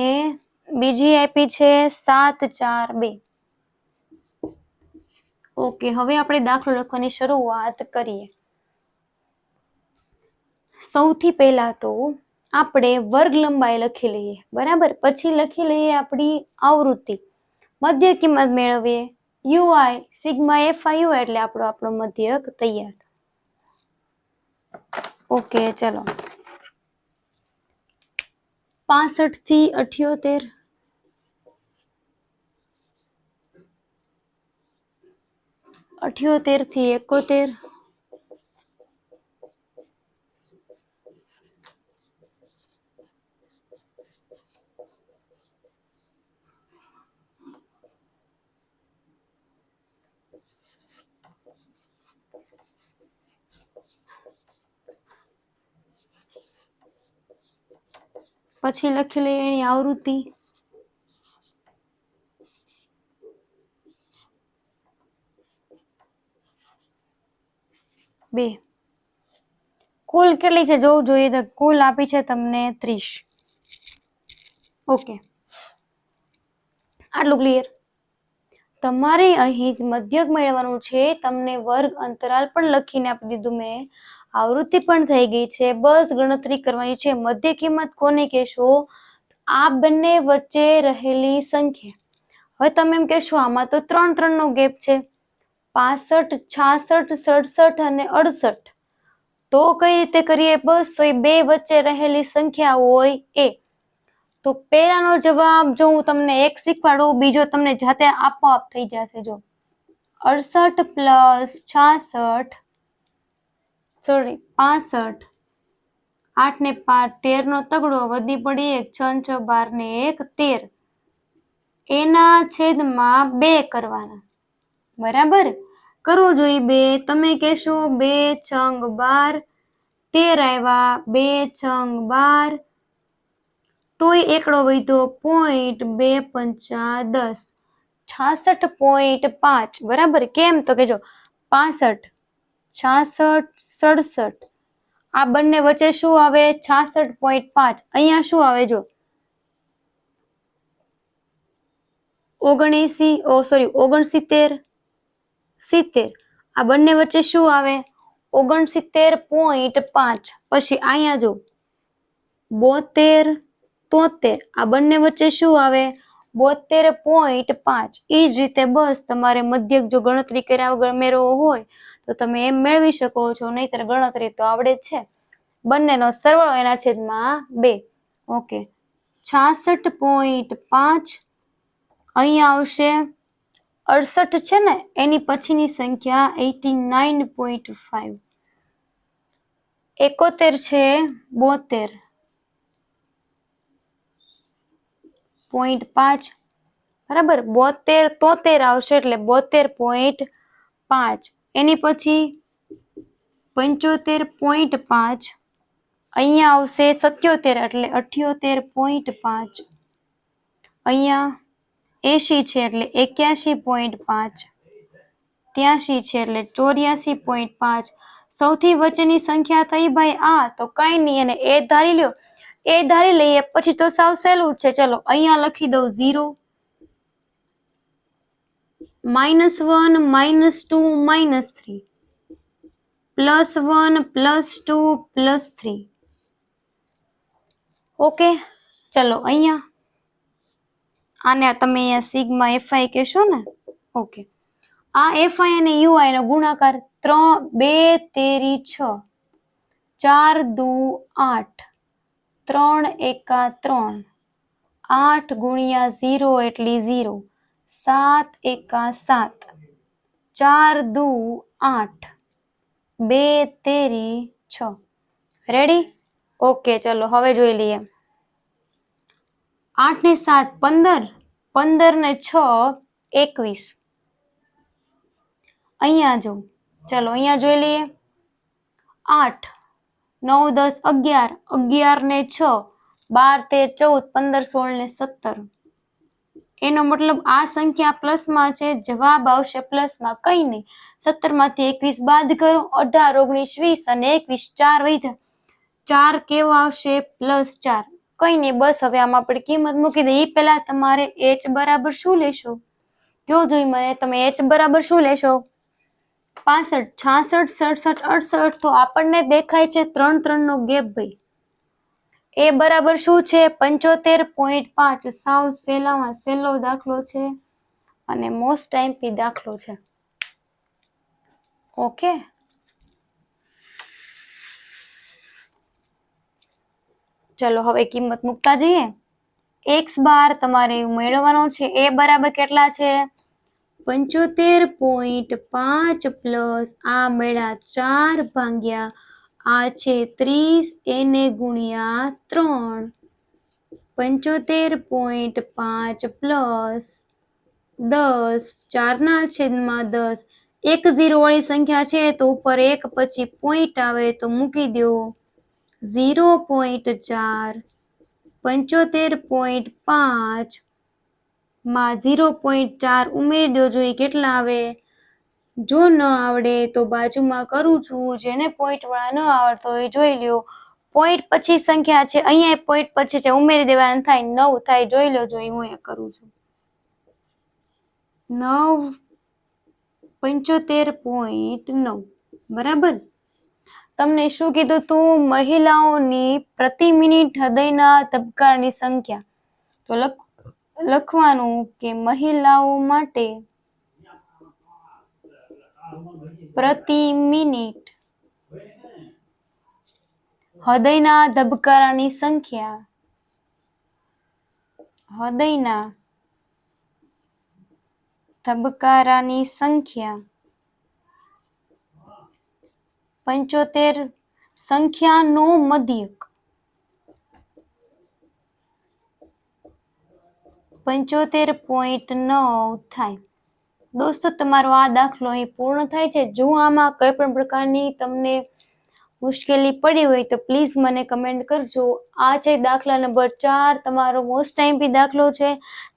બીજી આપી છે 7, 4, 2. ઓકે, હવે આપણે દાખલો લખવાની શરૂઆત કરીએ. સૌથી પહેલા તો આપણે વર્ગ લંબાઈ લખી લઈએ. બરાબર. પછી લખી લઈએ આપણી આવૃત્તિ. મધ્ય કિંમત મેળવીએ યુઆઈ સિગ્મા FIU એટલે આપણો મધ્યક તૈયાર. ઓકે, ચલો, 65 થી 78, 78 થી 71, પછી લખી લઈએ એની આવૃત્તિ. બે. કુલ કેટલી છે જોવું જોઈએ, તો કુલ આપી છે તમને 30. ઓકે, આટલું ક્લિયર. તમારે અહીં મધ્યક મેળવવાનું છે. તમને વર્ગ અંતરાલ પણ લખીને આપી દીધું મેં, આવૃત્તિ પણ થઈ ગઈ છે. બસ ગણતરી કરવાની છે. મધ્ય કિંમત કોને કહેશો? આ બંને વચ્ચે રહેલી સંખ્યા. હવે તમે એમ કહેશો આમાં તો 3 નો ગેપ છે, 65, 66, 67 અને 68. તો કઈ રીતે કરીએ? બસ તો એ બે વચ્ચે રહેલી સંખ્યા હોય એ. તો પહેલાનો જવાબ જો હું તમને એક શીખવાડું, બીજો તમને જાતે આપોઆપ થઈ જશે. જો 68 + 66, સોરી 65, 8 ને 5 13 નો તગડો, વધી પડી 1, 6 6 12 ને 1 13, એના છેદમાં 2 કરવાના, બરાબર. કરવું જોઈએ 2, તમે કહેશો 2 છંગ 12, 13 આવ્યા, 2 છંગ 12, તોય એકડો વધ્યો 0.2 5 10, 66.5, બરાબર. કેમ તો કે જો 65, 66, 67, આ બંને વચ્ચે શું આવે? 66.5. અહીંયા શું આવે? જો 69, 70, આ બંને વચ્ચે શું આવે? 69.5. પછી અહીંયા જો 72, 73, આ બંને વચ્ચે શું આવે? 72.5. એ જ રીતે બસ તમારે મધ્યક જો ગણતરી કર્યા વગર મેળવવો હોય તો તમે એમ મેળવી શકો છો, નહીતર ગણતરી તો આવડે જ છે. બંનેનો સરવાળો એના છેદમાં 2. ઓકે, 66.5. અહીંયા આવશે 68 છે ને, એની પછીની સંખ્યા 89.5. 71 છે 72.5, બરાબર. 72, 73 આવશે એટલે 72.5. એની પછી 75.5. અહીંયા આવશે 77 એટલે 78.5. અહીંયા 80 છે એટલે 81.5. 83 છે એટલે 84.5. સૌથી વચ્ચેની સંખ્યા થઈ ભાઈ આ, તો કઈ નહીં, અને એ ધારી લ્યો. એ ધારી લઈએ પછી તો સાવ સહેલું જ છે. ચલો અહીંયા લખી દઉં 0, -1, -2, -3, +1, +2, +3. ઓકે, ચલો અહીંયા આને તમે અહીંયા સિગ્મા FI કહેશો ને. ઓકે, આ FI અને UI નો ગુણાકાર 3, 2 તેરી 6, 4 દુ 8, 3 એકા 3, 8 ગુણ્યા 0 એટલી 0, 7 એકા 7, 4 દુ 8, 2 તેરી 6. રેડી? ઓકે, ચલો હવે જોઈ લઈએ. 8 ને 7 15, 15 ને 6 21. અહીંયા જો, ચલો અહીંયા જોઈ લઈએ. 8, 9, 10, 11, 11 ને 6, 12, 13, 14, 15, 16 ને 17. એનો મતલબ આ સંખ્યા પ્લસમાં છે, જવાબ આવશે પ્લસમાં. કઈ નહીં, 17 માંથી 21 બાદ કરો, 18, 19, 20 અને 21, 4 વધ્યા. 4 કેવો આવશે? +4. કઈ નહીં, બસ હવે આમાં આપણે કિંમત મૂકી દઈએ. એ પહેલા તમારે h બરાબર શું લેશો? કયો જોઈ મને, તમે h બરાબર શું લેશો? 65, 66, 67, 68. તો આપણને દેખાય છે 3, 3 નો ગેપ ભાઈ. એ બરાબર શું છે? 75.5. સાવ સહેલામાં સહેલો દાખલો છે અને મોસ્ટ ટાઈમપી દાખલો છે. ઓકે, ચલો હવે કિંમત મૂકતા જઈએ. x બાર તમારે મેળવવાનો છે. એ બરાબર કેટલા છે? 75.5 પ્લસ આ મળ્યા 4 ભાગ્યા આ છે 30, એને ગુણ્યા 3. 75.5 પ્લસ 10, 4 ના છેદમાં 10. 1 0 વાળી સંખ્યા છે તો ઉપર 1 પછી પોઈન્ટ આવે તો મૂકી દો. 0.4, 75.5 માં 0.4 ઉમેરી દો, જોઈએ કેટલા આવે. જો ન આવડે તો બાજુમાં કરું છું, જેને પોઈન્ટ વાળા ન આવડતો હોય જોઈ લ્યો. પોઈન્ટ પછી સંખ્યા છે, અહીંયા પોઈન્ટ પછી છે, ઉમેરી દેવાના થાય 9 થાય. જોઈ લો, જોઈ હું એ કરું છું. 9, 75.9, બરાબર. તમને શું કીધું તું? મહિલાઓની પ્રતિ મિનિટ હૃદયના ધબકારની સંખ્યા. તો લખવાનું કે મહિલાઓ માટે પ્રતિ મિનિટ હૃદયના ધબકારાની સંખ્યા, હૃદયના ધબકારાની સંખ્યા 75 સંખ્યાનો મધ્યક 75.9 થાય. દોસ્તો તમારો આ દાખલો અહીં પૂર્ણ થાય છે. જો આમાં કોઈ પણ પ્રકારની તમને મુશ્કેલી પડી હોય તો પ્લીઝ મને કમેન્ટ કરજો. આ છે દાખલા નંબર 4, તમારો મોસ્ટ આઈએમપી દાખલો છે.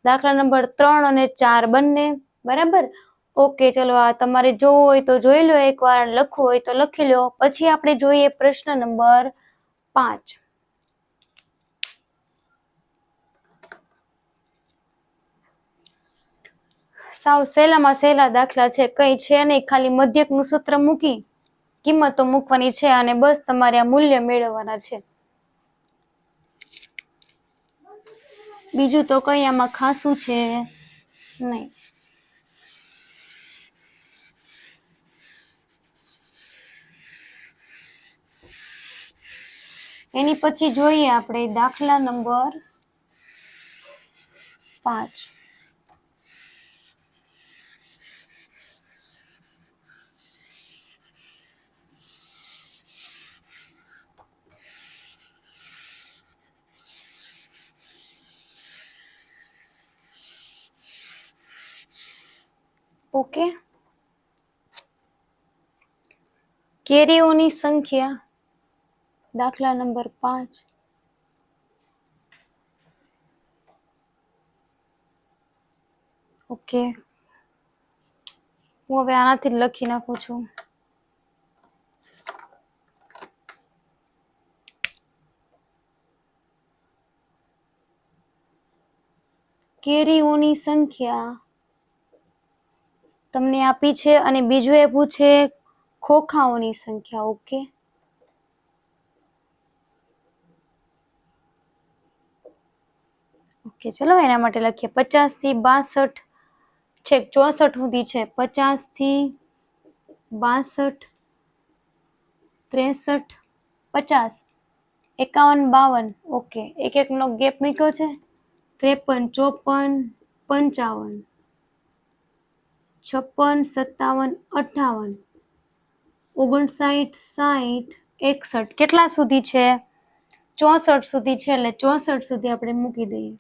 દાખલા નંબર 3 અને 4 બંને બરાબર. ઓકે, ચલો આ તમારે જોવો હોય તો જોઈ લો, એકવાર લખવું હોય તો લખી લો. પછી આપણે જોઈએ પ્રશ્ન નંબર 5. સાવ સહેલામાં સહેલા દાખલા છે, કઈ છે નહીં, ખાલી મધ્યકનું સૂત્ર મૂકી કિંમતો મૂકવાની છે અને બસ તમારે આ મૂલ્ય મેળવવાના છે. બીજું તો કઈ આમાં ખાસું છે નહીં. એની પછી જોઈએ આપણે દાખલા નંબર 5. ઓકે, કેરીઓની સંખ્યા દાખલા નંબર 5. ઓકે, હું હવે આનાથી જ લખી નાખું છું. કેરીઓની સંખ્યા તમને આપી છે અને બીજું એ પૂછે ખોખાઓની સંખ્યા. ઓકે, ઓકે, ચલો એના માટે લખીએ 50 થી 62 છેક 64 સુધી છે. 50 થી 62, 63, 50, 51, 52. ઓકે, એક નો ગેપ મૂક્યો છે. 53, 54, 55, 56, 57, 58, 59, 60, 61. કેટલા સુધી છે? 64 સુધી છે, એટલે 64 સુધી આપણે મૂકી દઈએ.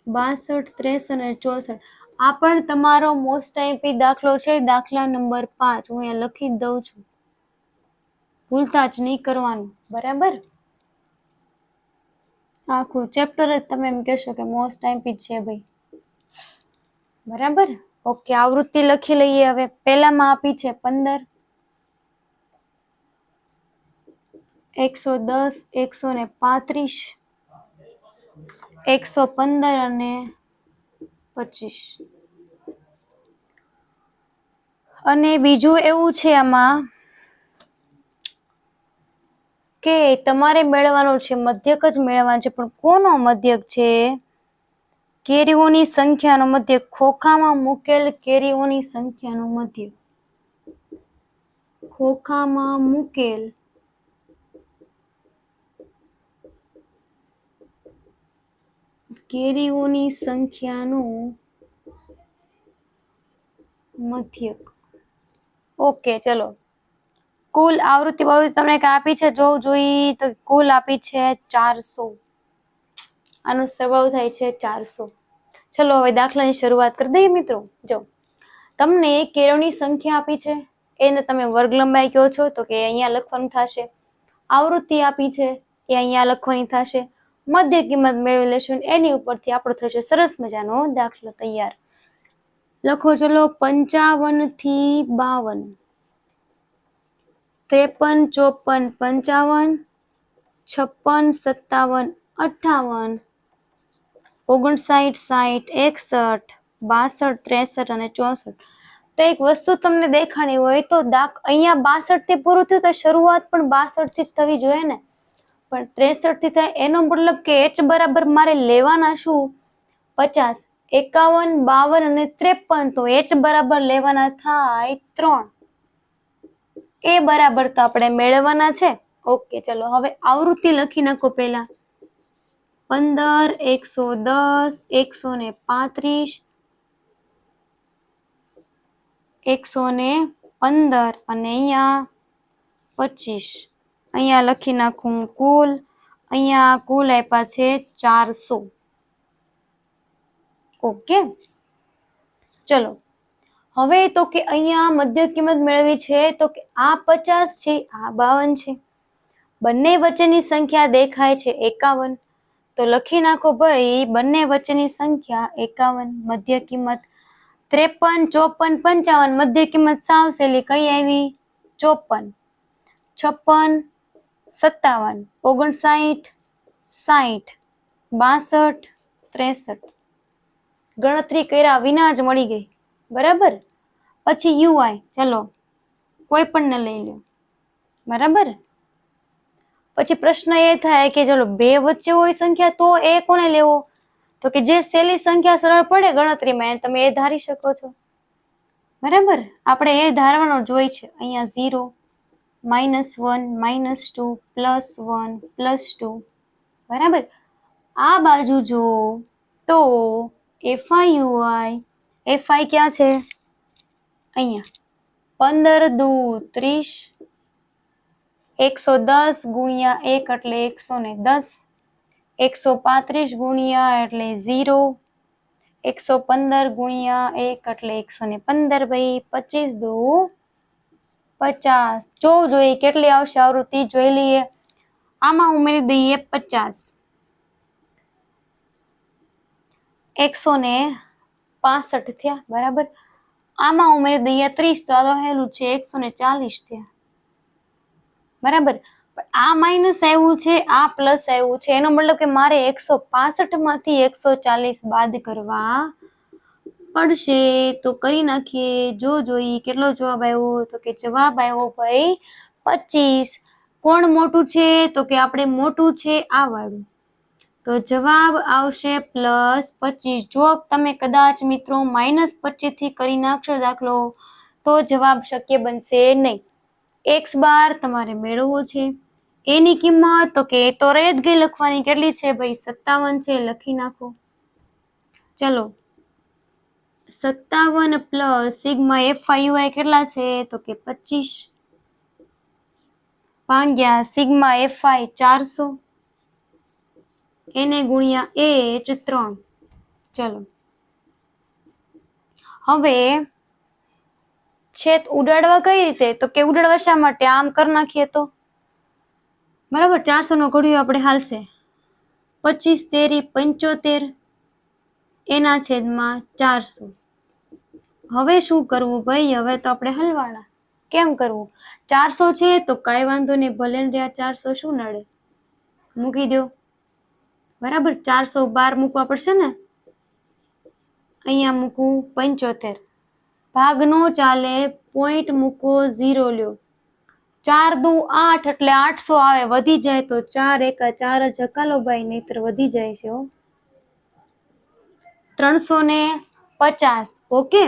62, 63 અને 64. આ પણ તમારો મોસ્ટ આઈએમપી દાખલો છે, દાખલા નંબર 5. હું અહીંયા લખી દઉં છું, ભૂલતા જ નહીં કરવાનું, બરાબર. આખું ચેપ્ટર જ તમે એમ કહેશો કે મોસ્ટ આઈએમપી છે ભાઈ, બરાબર. ઓકે, આવૃત્તિ લખી લઈએ. હવે પહેલામાં આપી છે 15, 110, 135, 115 અને 25. અને બીજું એવું છે આમાં કે તમારે મેળવવાનું છે, મધ્યક જ મેળવવાનું છે. પણ કોનો મધ્યક છે? કેરીઓની સંખ્યાનો મધ્યક. ખોખામાં મૂકેલ કેરીઓની સંખ્યાનો મધ્યક. ખોખામાં મૂકેલ કેરીઓની સંખ્યાનો મધ્યક. ઓકે, ચલો. કુલ આવૃત્તિ તમને આપી છે, જોવું જોઈએ તો કુલ આપી છે 400. આનો સરવાળો થાય છે 400. ચલો હવે દાખલાની શરૂઆત કરી દઈએ મિત્રો. જો તમને કેરીઓની સંખ્યા આપી છે, એને તમે વર્ગ લંબાઈ કહો છો તો કે અહીંયા લખવાનું થશે. આવૃત્તિ આપી છે એ અહીંયા લખવાની થશે. મધ્ય કિંમત મેળવી લેશું, એની ઉપરથી આપણો થશે સરસ મજાનો દાખલો તૈયાર. લખો ચલો 55 થી 52, 53, 54, 55, 56, 58, 59, 60, 61, 62, 63 અને 64. તો એક વસ્તુ તમને દેખાણી હોય તો અહીંયા 62 થી પૂરું થયું તો શરૂઆત પણ 62 થી થવી જોઈએ ને, પણ 63 થી થાય. એનો મતલબ કે h બરાબર મારે લેવાના શું? 50, 51, 52 અને 53. તો h બરાબર લેવાના થાય 3. એ બરાબર તો આપણે મેળવવાના છે. ઓકે, ચલો હવે આવૃત્તિ લખી નાખો. પહેલા 15, 110, 135, 115 અને અહીંયા 25 અહીંયા લખી નાખું કુલ, અહીંયા કુલ આપ્યા છે 400. ઓકે, ચલો હવે તો કે અહીંયા મધ્ય કિંમત મેળવી છે તો કે આ 50 છે, આ 52 છે, બંને વચ્ચેની સંખ્યા દેખાય છે 51. તો લખી નાખો ભાઈ બંને વચ્ચેની સંખ્યા 51, મધ્ય કિંમત 53, 54, 55, મધ્ય કિંમત સાવ સહેલી કઈ આવી 54, 56, 57, 59, 60, 62, 63. ગણતરી કર્યા વિના જ મળી ગઈ, બરાબર. પછી યુઆઈ, ચલો કોઈ પણ ને લઈ લો, બરાબર. પછી પ્રશ્ન એ થાય કે ચલો બે વચ્ચે હોય સંખ્યા તો એ કોને લેવો, તો કે જે સહેલી સંખ્યા સરળ પડે ગણતરીમાં તમે એ ધારી શકો છો, બરાબર. આપણે એ ધારવાનો જોઈ છે. અહીંયા 0, -1, -2, +1, +2, બરાબર. આ બાજુ જો તો FI ક્યાં છે, અહીંયા 15 દુ 30, 110 ગુણ્યા 1 એટલે 110, 135 ગુણ્યા એટલે 0, 115 ગુણ્યા 1 એટલે 115. ભાઈ 25 દુ 50. જો જોઈએ કેટલી આવશે આવૃત્તિ જોઈ લઈએ. આમાં ઉમેરી દઈએ 50, 165 થયા, બરાબર. આમાં ઉમેરી દઈએ 30, તો આ હેલું છે 140 થયા, બરાબર. પણ આ માઇનસ આવ્યું છે, આ પ્લસ આવ્યું છે, એનો મતલબ કે મારે 165 માંથી 140 બાદ કરવા પડશે. તો કરી નાખીએ. જો જોઈએ કેટલો જવાબ આવ્યો, તો કે જવાબ આવ્યો ભાઈ 25. કોણ મોટું છે, તો કે આપણે મોટું છે આ વાળું, તો જવાબ આવશે +25. જો તમે કદાચ મિત્રો -25 થી કરી નાખશો દાખલો તો જવાબ શક્ય બનશે નહીં. x બાર તમારે મેળવવો છે, એની કિંમત તો કે તો રહી જ ગઈ લખવાની, કેટલી છે ભાઈ 57 છે, લખી નાખો. ચલો 57 પ્લસ સિગ્મા FI કેટલા છે, તો કે 25 ભાગ્યા સિગ્મા FI 400, એને ગુણ્યા H 3. ચલો હવે છેદ ઉડાડવા કઈ રીતે, તો કે ઉડાડવા શા માટે આમ કરી નાખીએ તો બરાબર. 400 નો ઘડિયો આપણે હાલશે, 25 તેરી 75, એના છેદમાં 400. હવે શું કરવું ભાઈ, હવે તો આપણે હલવાના. કેમ કરવું, 400 છે તો કઈ વાંધો નહીં, ભલે ને રહ્યા 400, શું નડે, મૂકી દો, બરાબર. 400 બાર મૂકવા પડશે ને, અહીંયા મૂકવું 75, ભાગ નો ચાલે, પોઈન્ટ મૂકો, 0 લ્યો. 4 દુ 8 એટલે 800 આવે, વધી જાય તો 4 એકા 4 જ હકાલો ભાઈ, નહીતર વધી જાય છે 350. ઓકે,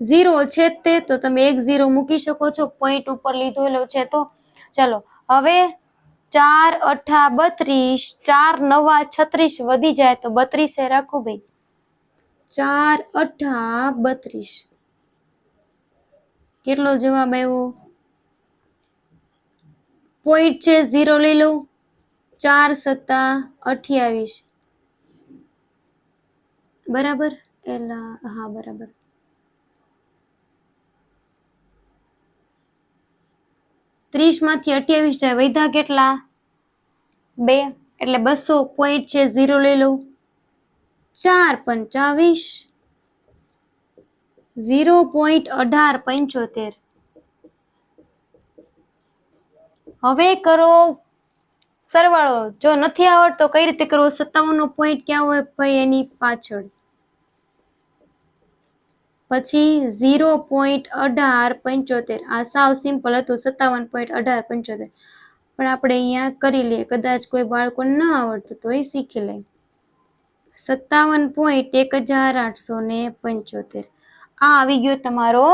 0 છે તે તો તમે 1 0 મૂકી શકો છો, પોઈન્ટ ઉપર લીધેલો છે તો. ચલો હવે 4 8 32, 4 9 36, વધી જાય તો 32 રાખો ભાઈ. 4 8 32, કેટલો જવાબ આવ્યો, પોઈન્ટ છે 0 લઈ લઉં, 4 7 28, બરાબર. હા બરાબર. 30 માંથી 28 જાય, વધ્યા કેટલા 2, એટલે 200, પોઈન્ટ છે 0 લઈ લઉં, 4 25, 0.1875. હવે કરો સરવાળો, જો નથી આવડતો કઈ રીતે કરવો, 57 નો પોઈન્ટ ક્યાં હોય ભાઈ, એની પાછળ, પછી 0.1875. આ સાવ સિમ્પલ હતું, 57.1875. પણ આપણે અહીંયા કરી લઈએ, કદાચ કોઈ બાળકોને ન આવડતું તો એ શીખી લે. 57.1875. આ આવી ગયો તમારો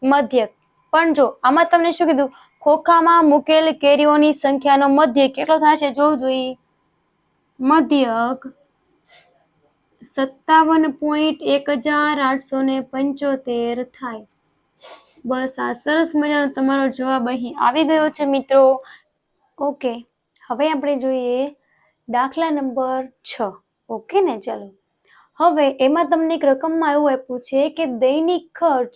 મધ્યક. પણ જો આમાં તમને શું કીધું, ખોખામાં મૂકેલ કેરીઓની સંખ્યાનો મધ્યક કેટલો થશે જોવું જોઈએ. મધ્યક 57.1875 થાય. બસ આ સરસ મજાનો તમારો જવાબ અહીં આવી ગયો છે મિત્રો. ઓકે, હવે આપણે જોઈએ દાખલા નંબર 6. ઓકે ને, ચલો. હવે એમાં તમને એક રકમમાં એવું આપ્યું છે કે દૈનિક ખર્ચ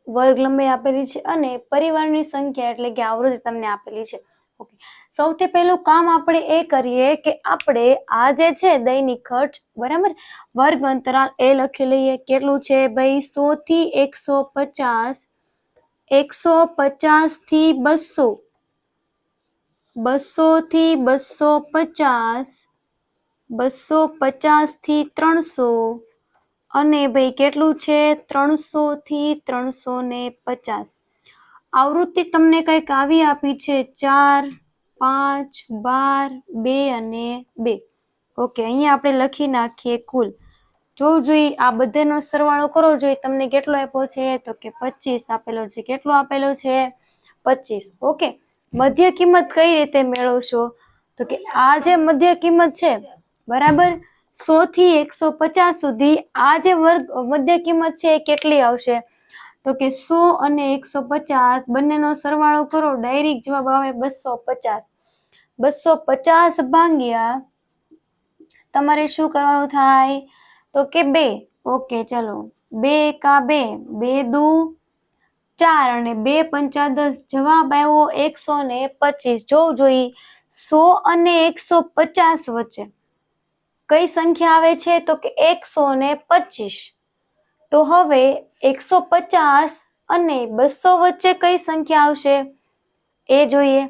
વર્ગ લંબાઈ આપેલી છે અને પરિવારની સંખ્યા એટલે કે આવૃત્તિ તમને આપેલી છે. ઓકે, સૌથી પહેલું કામ આપણે એ કરીએ કે આપણે આ જે છે દૈનિક ખર્ચ, બરાબર, વર્ગ અંતરાલ એ લખી લઈએ. કેટલું છે ભાઈ? 100 થી 150, 150 થી 200, 200 થી 250, 250 થી 300 અને ભાઈ કેટલું છે? 300 થી 350. આવૃત્તિ તમને કંઈક આવી આપી છે 4, 5, 12, 2 અને 2. ઓકે, અહીંયા આપણે લખી નાખીએ કુલ. જોવું જોઈએ આ બધાનો સરવાળો કરવો જોઈએ. તમને કેટલો આપ્યો છે? તો કે 25 આપેલો છે. કેટલો આપેલો છે? 25. ઓકે, મધ્ય કિંમત કઈ રીતે મેળવશો? તો કે આ જે મધ્ય કિંમત છે, બરાબર, 100 થી 150 સુધી આ જે વર્ગ મધ્ય કિંમત છે એ કેટલી આવશે? તો કે 100 અને 150 બંનેનો સરવાળો કરો, ડાયરેક્ટ જવાબ આવે 250. 250 ભાગ્યા તમારે શું કરવાનું થાય? તો કે 2. ઓકે, ચલો, 2 એકા 2, 2 દુ 4 અને 2 પંચા 10. જવાબ આવ્યો 125. જોવું જોઈએ 100 અને 150 વચ્ચે કઈ સંખ્યા આવે છે? તો કે 125. તો હવે 150 અને 200 વચ્ચે કઈ સંખ્યા આવશે એ જોઈએ.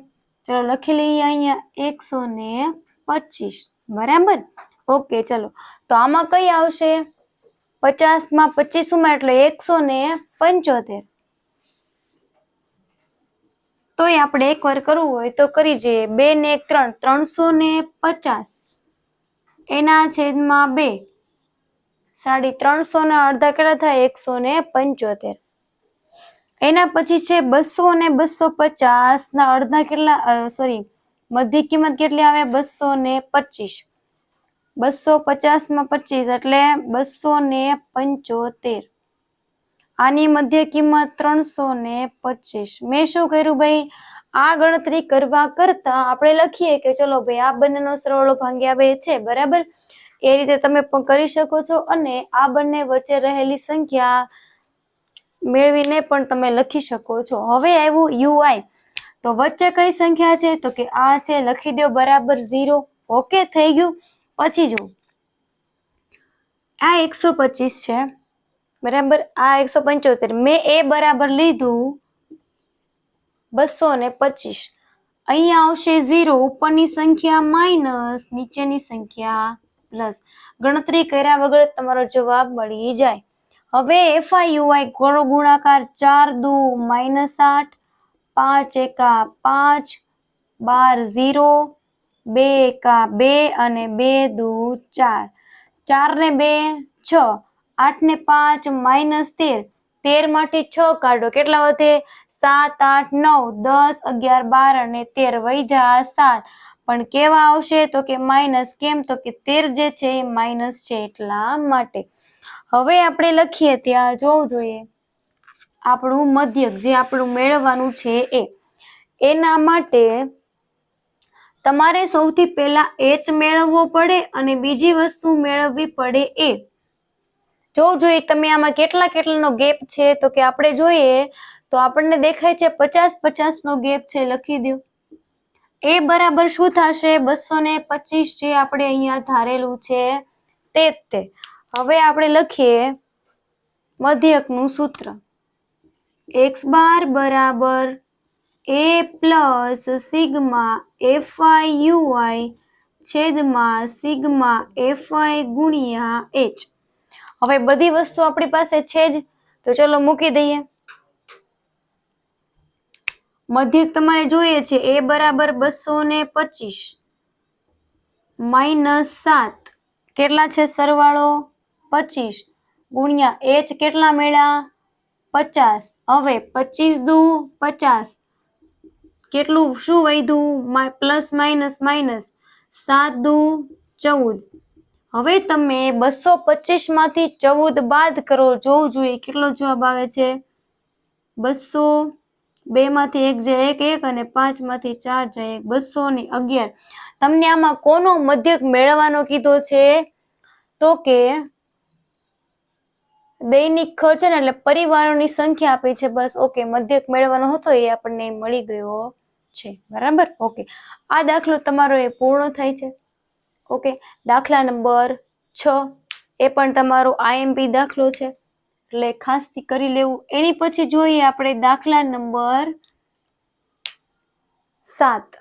ચલો લખી લઈએ અહીંયા 125, બરાબર. ઓકે, ચલો, તો આમાં કઈ આવશે? 50 માં 25 ઉમેર એટલે 175. તોય આપણે એકવાર કરવું હોય તો કરી જઈએ. 2 ને 1 3, 350 એના છેદમાં 2. 350 ના અડધા કેટલા થાય? 175. એના પછી છે 200 અને 250 ના અડધા કેટલા? સોરી, મધ્ય કિંમત કેટલી આવે? 225. 250 માં 25 એટલે 275. આની મધ્ય કિંમત 325. મેં શું કર્યું ભાઈ? આ ગણતરી કરવા કરતા આપણે લખીએ કે ચલો ભાઈ આ બંનેનો સરવાળો ભાગ્યા 2 છે, બરાબર. એ રીતે તમે પણ કરી શકો છો અને આ બંને વચ્ચે રહેલી સંખ્યા મેળવીને પણ તમે લખી શકો છો. હવે આવ્યું UI. તો વચ્ચે કઈ સંખ્યા છે? તો કે આ છે, લખી દો બરાબર 0. ઓકે, થઈ ગયું. પછી જો આ 125 છે, બરાબર, આ 175. મેં એ બરાબર લીધું 225. અહીંયા આવશે 0. ઉપરની સંખ્યા માઇનસ, નીચેની સંખ્યા પ્લસ. ગણતરી કર્યા વગર તમારો જવાબ મળી જાય. હવે FIUI કરો ગુણાકાર. 4 દુ -8, 5 એકા 5, 12 0, 2 એકા 2 અને 2 દુ 4. 4 ને 2 6, 8 ને 5 -13. 13 માંથી 6 કાઢો, કેટલા વધે? 7, 8, 9, 10, 11, 12 અને 13 વધ્યા 7. પણ કેવા આવશે? તો કે માઇનસ. કેમ? તો કે 13 જે છે એ માઇનસ છે એટલા માટે. હવે આપણે લખીએ ત્યાં જોવું જોઈએ આપણું મધ્યક જે આપણું મેળવવાનું છે એના માટે તમારે સૌથી પહેલા h મેળવવો પડે અને બીજી વસ્તુ મેળવવી પડે એ. જોવું જોઈએ તમે આમાં કેટલાનો ગેપ છે. તો કે આપણે જોઈએ તો આપણને દેખાય છે 50-50 નો ગેપ છે. લખી દો. એ બરાબર શું થશે? 225 જે આપણે અહીંયા ધારેલું છે તે. હવે આપણે લખીએ મધ્યકનું સૂત્ર. x બાર બરાબર a પ્લસ સિગ્મા FIUI છેદમાં સિગ્મા FI ગુણ્યા h. હવે બધી વસ્તુ આપણી પાસે છે જ, તો ચલો મૂકી દઈએ. મધ્યક તમારે જોઈએ છે a બરાબર 225 -7. કેટલા છે સરવાળો? 25 ગુણ્યા h કેટલા મળ્યા? 50. હવે 25 દુ 50. કેટલું શું વધ્યું? Plus minus minus. 7 દુ 14. હવે તમે 225 માંથી 14 બાદ કરો, જોવું જોઈએ કેટલો જવાબ આવે છે. 202 માંથી 1 જાય 1 અને 5 માંથી 4 જાય 1, 211. તમને આમાં કોનો મધ્યક મેળવવાનો કીધો છે? તો કે દૈનિક ખર્ચ ને એટલે પરિવારોની સંખ્યા આપી છે. બસ ઓકે, મધ્યક મેળવવાનો હતો એ આપણને મળી ગયો છે. બરાબર, ઓકે. આ દાખલો તમારો એ પૂર્ણ થાય છે. ઓકે, દાખલા નંબર 6 એ પણ તમારો આઈએમપી દાખલો છે, એટલે ખાસ કરી લેવું. એની પછી જોઈએ આપણે દાખલા નંબર 7.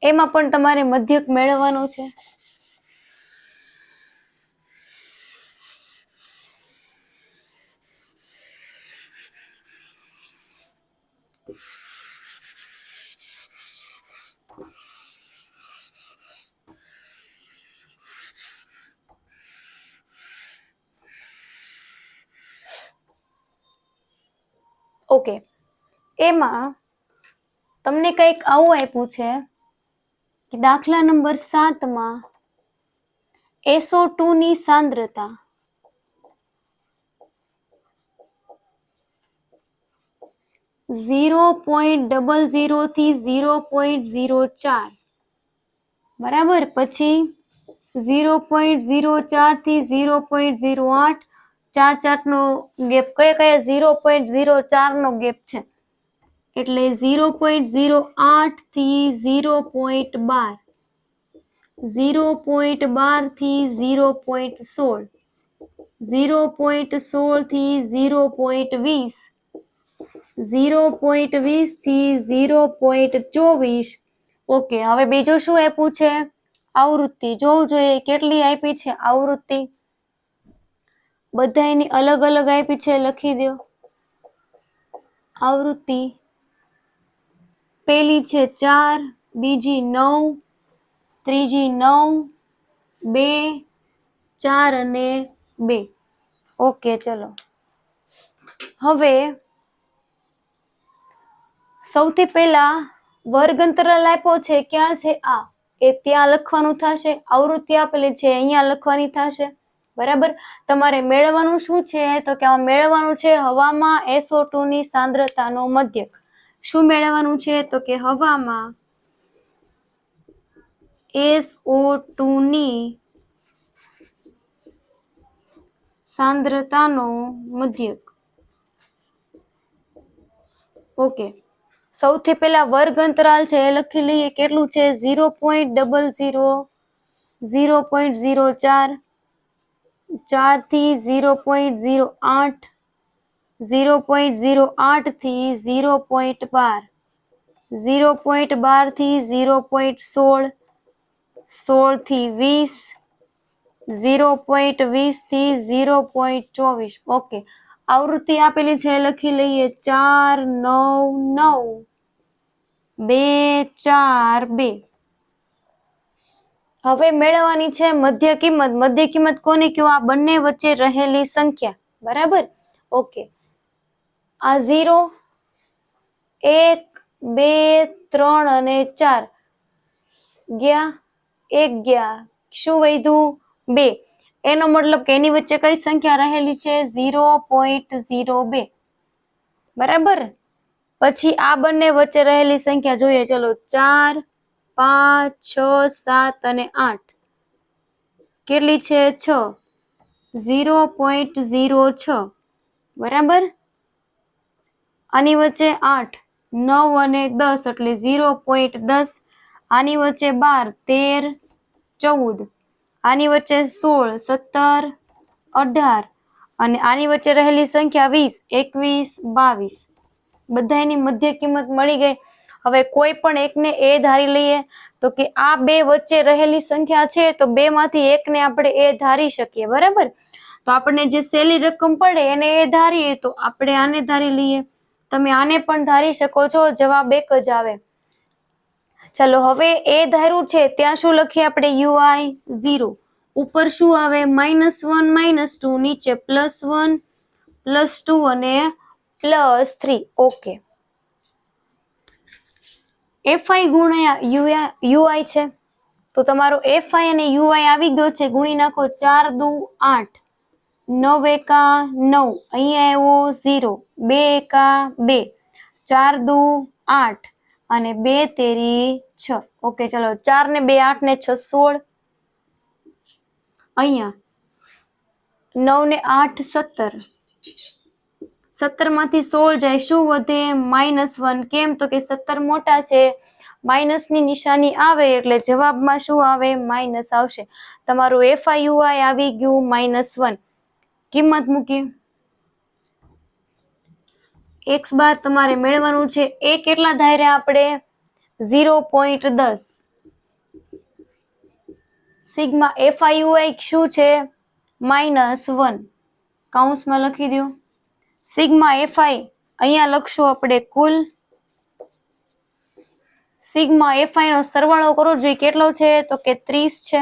એમાં પણ તમારે મધ્યક મેળવવાનો છે. ઓકે, એમાં તમને કંઈક આવું આપ્યું છે કે દાખલા નંબર 7 માં SO2 ની સાંદ્રતા 0.00 થી 0.04, બરાબર. પછી 0.04 થી 0.08, 4 નો ગેપ, કયા 0.04 નો ગેપ છે, એટલે 0.08 થી 0.12, 0.12 થી 0.16, 0.16 થી 0.20, 0.20 થી 0.24. ઓકે, હવે બીજું શું આપ્યું છે? આવૃત્તિ. જોવું જોઈએ કેટલી આપી છે આવૃત્તિ. બધાની અલગ અલગ આપી છે, લખી દો. આવૃત્તિ પેલી છે 4, બીજી 9, ત્રીજી 9, 2, 4 અને 2. ઓકે, ચલો. હવે સૌથી પહેલા વર્ગ અંતરાલ આપ્યો છે, ક્યાં છે? આ એ ત્યાં લખવાનું થશે. આવૃત્તિ આપેલી છે, અહીંયા લખવાની થશે. બરાબર. તમારે મેળવવાનું શું છે? તો કે મેળવવાનું છે હવામાં SO2 ની સાંદ્રતાનો મધ્યક. શું મેળવવાનું છે? તો કે હવામાં SO2 ની સાંદ્રતાનો મધ્યક. ઓકે, સૌથી પહેલા વર્ગ અંતરાલ છે એ લખી લઈએ. કેટલું છે? 0.00, 0.04, 4 થી 0.08, 0.08 થી 0.12, 0.12 થી 0.16, 16 થી 20, 0.20 થી 0.24. ઓકે, આવૃત્તિ આપેલી છે લખી લઈએ. 4, 9, 9, 2, 4, 2. હવે મેળવવાની છે મધ્ય કિંમત. મધ્ય કિંમત કોને કહેવાય? આ બંને વચ્ચે રહેલી સંખ્યા. બરાબર, ઓકે. આ 0, 1, 2, 3 અને 4 ગયા, 1 ગયા, શું વધ્યું? 2. એનો મતલબ કે એની વચ્ચે કઈ સંખ્યા રહેલી છે? 0.02. બરાબર. પછી આ બંને વચ્ચે રહેલી સંખ્યા જોઈએ. ચલો, 4, 5, 6, 7 અને 8 કેટલી છે? 6, 0.06. બરાબર. આની વચ્ચે 8, 9 અને 10 એટલે 0.10. આની વચ્ચે 12, 13, 14. આની વચ્ચે 16, 17, 18 અને આની વચ્ચે રહેલી સંખ્યા 20, 21, 22. બધાની મધ્ય કિંમત મળી ગઈ. હવે કોઈ પણ એકને એ ધારી લઈએ તો કે આ બે વચ્ચે રહેલી સંખ્યા છે, તો બે માંથી એકને આપણે એ ધારી શકીએ. બરાબર. તો આપણને જે સહેલી રકમ પડે એને એ ધારીએ, તો આપણે આને ધારી લઈએ. તમે આને પણ ધારી શકો છો, જવાબ એક જ આવે. ચલો, હવે એ ધાર્યું છે ત્યાં શું લખીએ આપણે? UI 0. ઉપર શું આવે? -1, -2, નીચે +1, +2 અને +3. ઓકે, FI ગુણ્યા UI છે. તો તમારો FI અને UI આવી ગયો છે. ગુણી નાખો. 4 દુ 8, 9 એકા 9, અહીંયા આવ્યો 0, 2 એકા 2, 4 દુ 8 અને 2 તેરી 6. ઓકે, ચલો 4 ને 2 8 ને 6 16. અહીંયા 9 ને 8 17. 17 માંથી 16 જાય, શું વધે? -1. કેમ? તો કે 17 મોટા છે. માઇનસ ની નિશાની આવે એટલે જવાબમાં શું આવે? માઇનસ આવશે. તમારું FIUI આવી ગયું -1. કિંમત મૂકીએ. x બાર તમારે મેળવવાનું છે. એ કેટલા ધાર્યા આપણે? 0.10. સિગ્મા FIUI શું છે? -1. કૌંસમાં લખી દો. સિગ્મા FI અહીંયા લખશું આપણે કુલ. સિગ્મા FI નો સરવાળો કરો જોઈએ. કેટલો છે? તો કે 30 છે,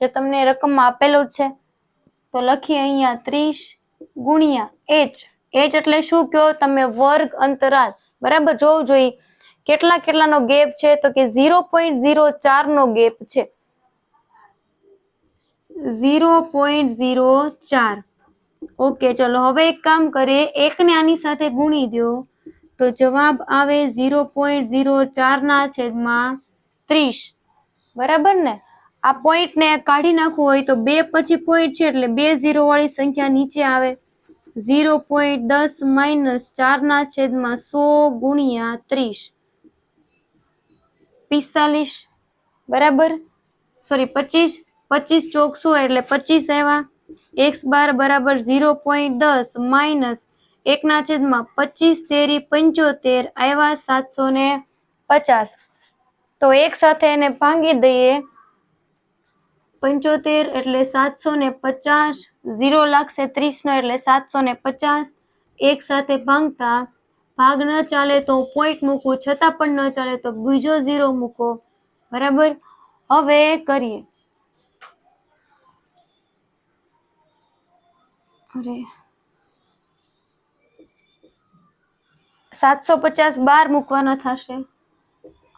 જે તમને રકમમાં આપેલો જ છે. તો લખીએ અહીંયા 30 ગુણ્યા h. h એટલે શું કહો તમે? વર્ગ અંતરાલ. બરાબર, જોવું જોઈએ કેટલાનો ગેપ છે. તો કે 0.04 નો ગેપ છે. 0.04. ઓકે, ચલો હવે એક કામ કરીએ. 1 ને આની સાથે ગુણી દો તો જવાબ આવે 0.04 ના છેદમાં 30. બરાબર ને? આ પોઈન્ટ ને કાઢી નાખવું હોય તો 2 પછી પોઈન્ટ છે એટલે 2 0 વાળી સંખ્યા નીચે આવે. 0.10 - 4 ના છેદમાં 100 ગુણ્યા 30. 45. બરાબર, સોરી 25. 25 ચોક 100 એટલે 25 આવ્યા. x બાર બરાબર 0.10 - 1 ના છેદમાં 25 તેરી 75 આવ્યા 750. તો એક સાથે એને ભાંગી દઈએ. 75 એટલે 750. 0 લાગશે 30 નો એટલે 750. એક સાથે ભાંગતા ભાગ ન ચાલે તો પોઈન્ટ મૂકવું, છતાં પણ ન ચાલે તો બીજો 0 મૂકો. બરાબર, હવે કરીએ. અરે 750 બહાર મૂકવાનો થશે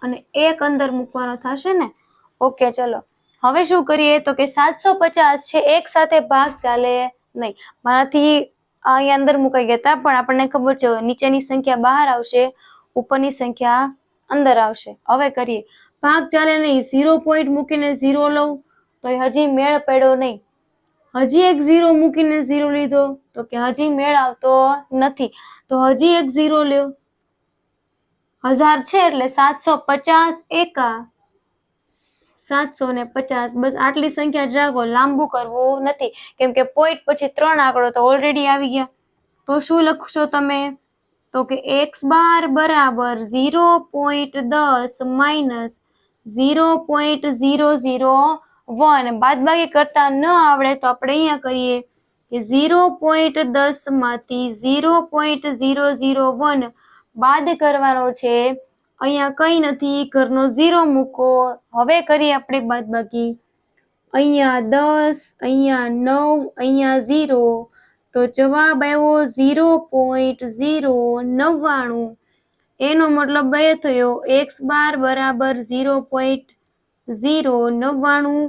અને 1 અંદર મૂકવાનો થશે ને. ઓકે, ચલો હવે શું કરીએ? તો કે 750 છે, એક સાથે ભાગ ચાલે નહીં. મારાથી અહીંયા અંદર મુકાઈ ગયા હતા, પણ આપણને ખબર છે નીચેની સંખ્યા બહાર આવશે, ઉપરની સંખ્યા અંદર આવશે. હવે કરીએ. ભાગ ચાલે નહીં. 0 પોઈન્ટ મૂકીને 0 લઉં તો હજી મેળ પડ્યો નહીં. હજી એક 0 મૂકીને 0 લીધો તો કે હજી મેળ આવતો નથી. તો હજી એક 0 લ્યો. 1000 છે એટલે 750 એકા 750. બસ આટલી સંખ્યા જ રાખો, લાંબુ કરવું નથી, કેમ કે પોઈન્ટ પછી 3 આંકડો તો ઓલરેડી આવી ગયા. તો શું લખશો તમે? તો કે x બાર બરાબર 0.10 - 0.001. બાદબાકી કરતા ન આવડે તો આપણે અહીંયા કરીએ કે 0.10 માંથી 0.001 બાદ કરવાનો છે. અહીંયા કઈ નથી, ઘરનો 0 મૂકો. હવે કરીએ આપણે બાદબાકી. અહીંયા 10, અહીંયા 9, અહીંયા 0. તો જવાબ આવ્યો 0.099. એનો મતલબ એ થયો x બાર બરાબર 0.099.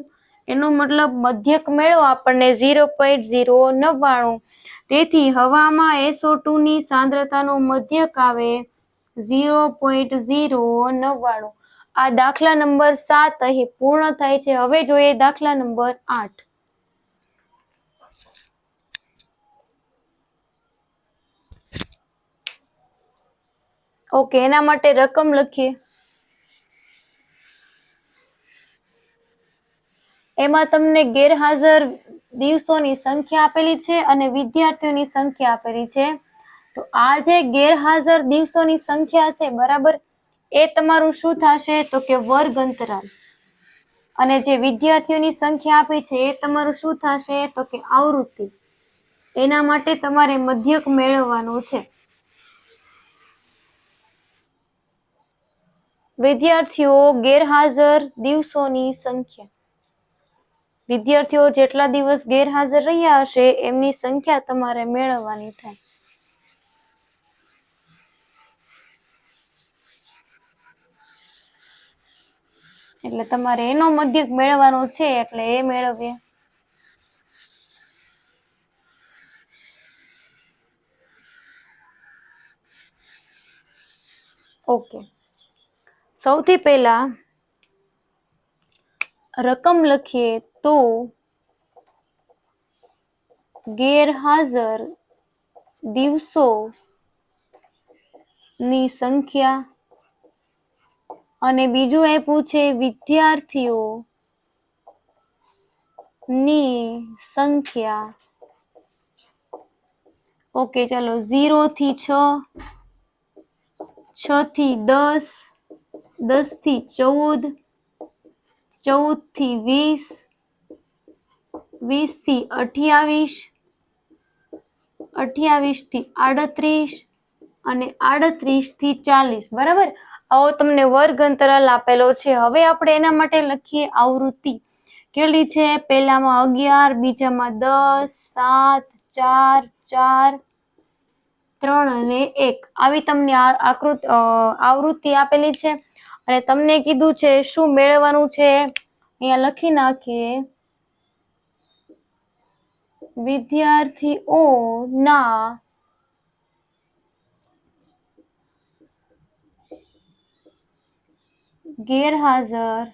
એનો મતલબ મધ્યક મેળવો આપણને 0.099. તેથી હવામાં SO2 ની સાંદ્રતાનો મધ્યક આવે 0.099. આ દાખલા નંબર 7 અહીં પૂર્ણ થાય છે. હવે જોઈએ દાખલા નંબર 8. ઓકે, એના માટે રકમ લખીએ. એમાં તમને ગેરહાજર દિવસોની સંખ્યા આપેલી છે અને વિદ્યાર્થીઓની સંખ્યા આપેલી છે. તો આ જે ગેરહાજર દિવસોની સંખ્યા છે, બરાબર, એ તમારું શું થશે? તો કે વર્ગ અંતરાલ. અને જે વિદ્યાર્થીઓની સંખ્યા આપી છે એ તમારું શું થશે? તો કે આવૃત્તિ. એના માટે તમારે મધ્યક મેળવવાનું છે. વિદ્યાર્થીઓ ગેરહાજર દિવસોની સંખ્યા. વિદ્યાર્થીઓ જેટલા દિવસ ગેરહાજર રહ્યા હશે એમની સંખ્યા તમારે મેળવવાની થાય. એટલે તમારે એનો મધ્યક મેળવવાનો છે, એટલે એ મેળવીએ. ઓકે, સૌથી પહેલા રકમ લખીએ તો ગેરહાજર દિવસોની સંખ્યા, અને બીજું આપ્યું છે વિદ્યાર્થીઓની સંખ્યા. ઓકે, ચાલો 0 થી 6, 6 થી 10, 10 થી 14, 14 થી 20, 20 થી 28, 28 થી 38 અને 38 થી 40. બરાબર, આવો તમને વર્ગ અંતરાલ આપેલો છે. હવે આપણે એના માટે લખીએ આવૃત્તિ. કેટલી છે? પહેલામાં 11, બીજામાં 10, 7, 4, 4, 3 અને 1. આવી તમને આવૃત્તિ આપેલી છે, અને તમને કીધું છે શું મેળવવાનું છે. અહીંયા લખી નાખીએ વિદ્યાર્થીઓના ગેરહાજર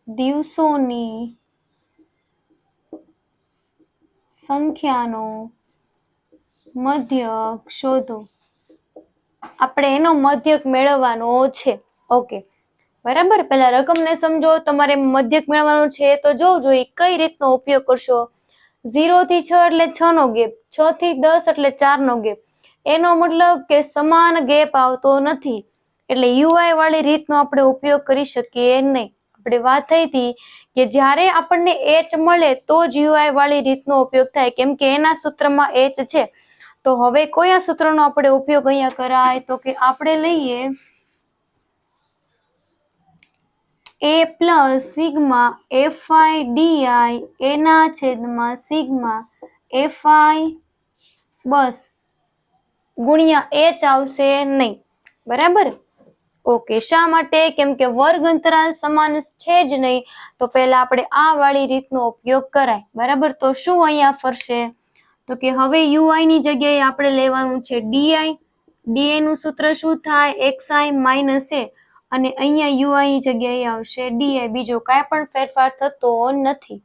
દિવસોની સંખ્યાનો મધ્યક શોધો. આપણે એનો મધ્યક મેળવવાનો છે. ઓકે, બરાબર. પહેલા રકમને સમજો. તમારે મધ્યક મેળવવાનો છે તો જોવું જોઈએ કઈ રીતનો ઉપયોગ કરશો. 0 થી 6 એટલે 6 નો ગેપ, 6 થી 10 એટલે 4 નો ગેપ. એનો મતલબ કે સમાન ગેપ આવતો નથી, એટલે યુઆઈ વાળી રીતનો આપણે ઉપયોગ કરી શકીએ નહીં. આપણે વાત થઈ હતી કે જ્યારે આપણને એચ મળે તો જ યુઆઈ વાળી રીતનો ઉપયોગ થાય, કેમ કે એના સૂત્રમાં એચ છે. તો હવે કયા સૂત્રનો આપણે ઉપયોગ અહીંયા કરાય? તો કે આપણે લઈએ a plus sigma FI DI એના છેદમાં સિગ્મા એફઆઈ બસ ગુણ્યા એચ આવશે નહીં. બરાબર. ઓકે, શા માટે? કેમ કે વર્ગ અંતરાલ સમાન છે જ નહીં, તો પહેલા આપણે આ વાળી રીતનો ઉપયોગ કરાય. બરાબર, તો શું અહીંયા ફરશે? તો કે હવે યુઆઈ ની જગ્યાએ આપણે લેવાનું છે ડીઆઈ. ડીઆઈ નું સૂત્ર શું થાય? એક્સઆઈ માઇનસ એ, અને અહીંયા યુઆઈ ની જગ્યાએ આવશે ડીઆઈ. બીજો કાંઈ પણ ફેરફાર થતો નથી.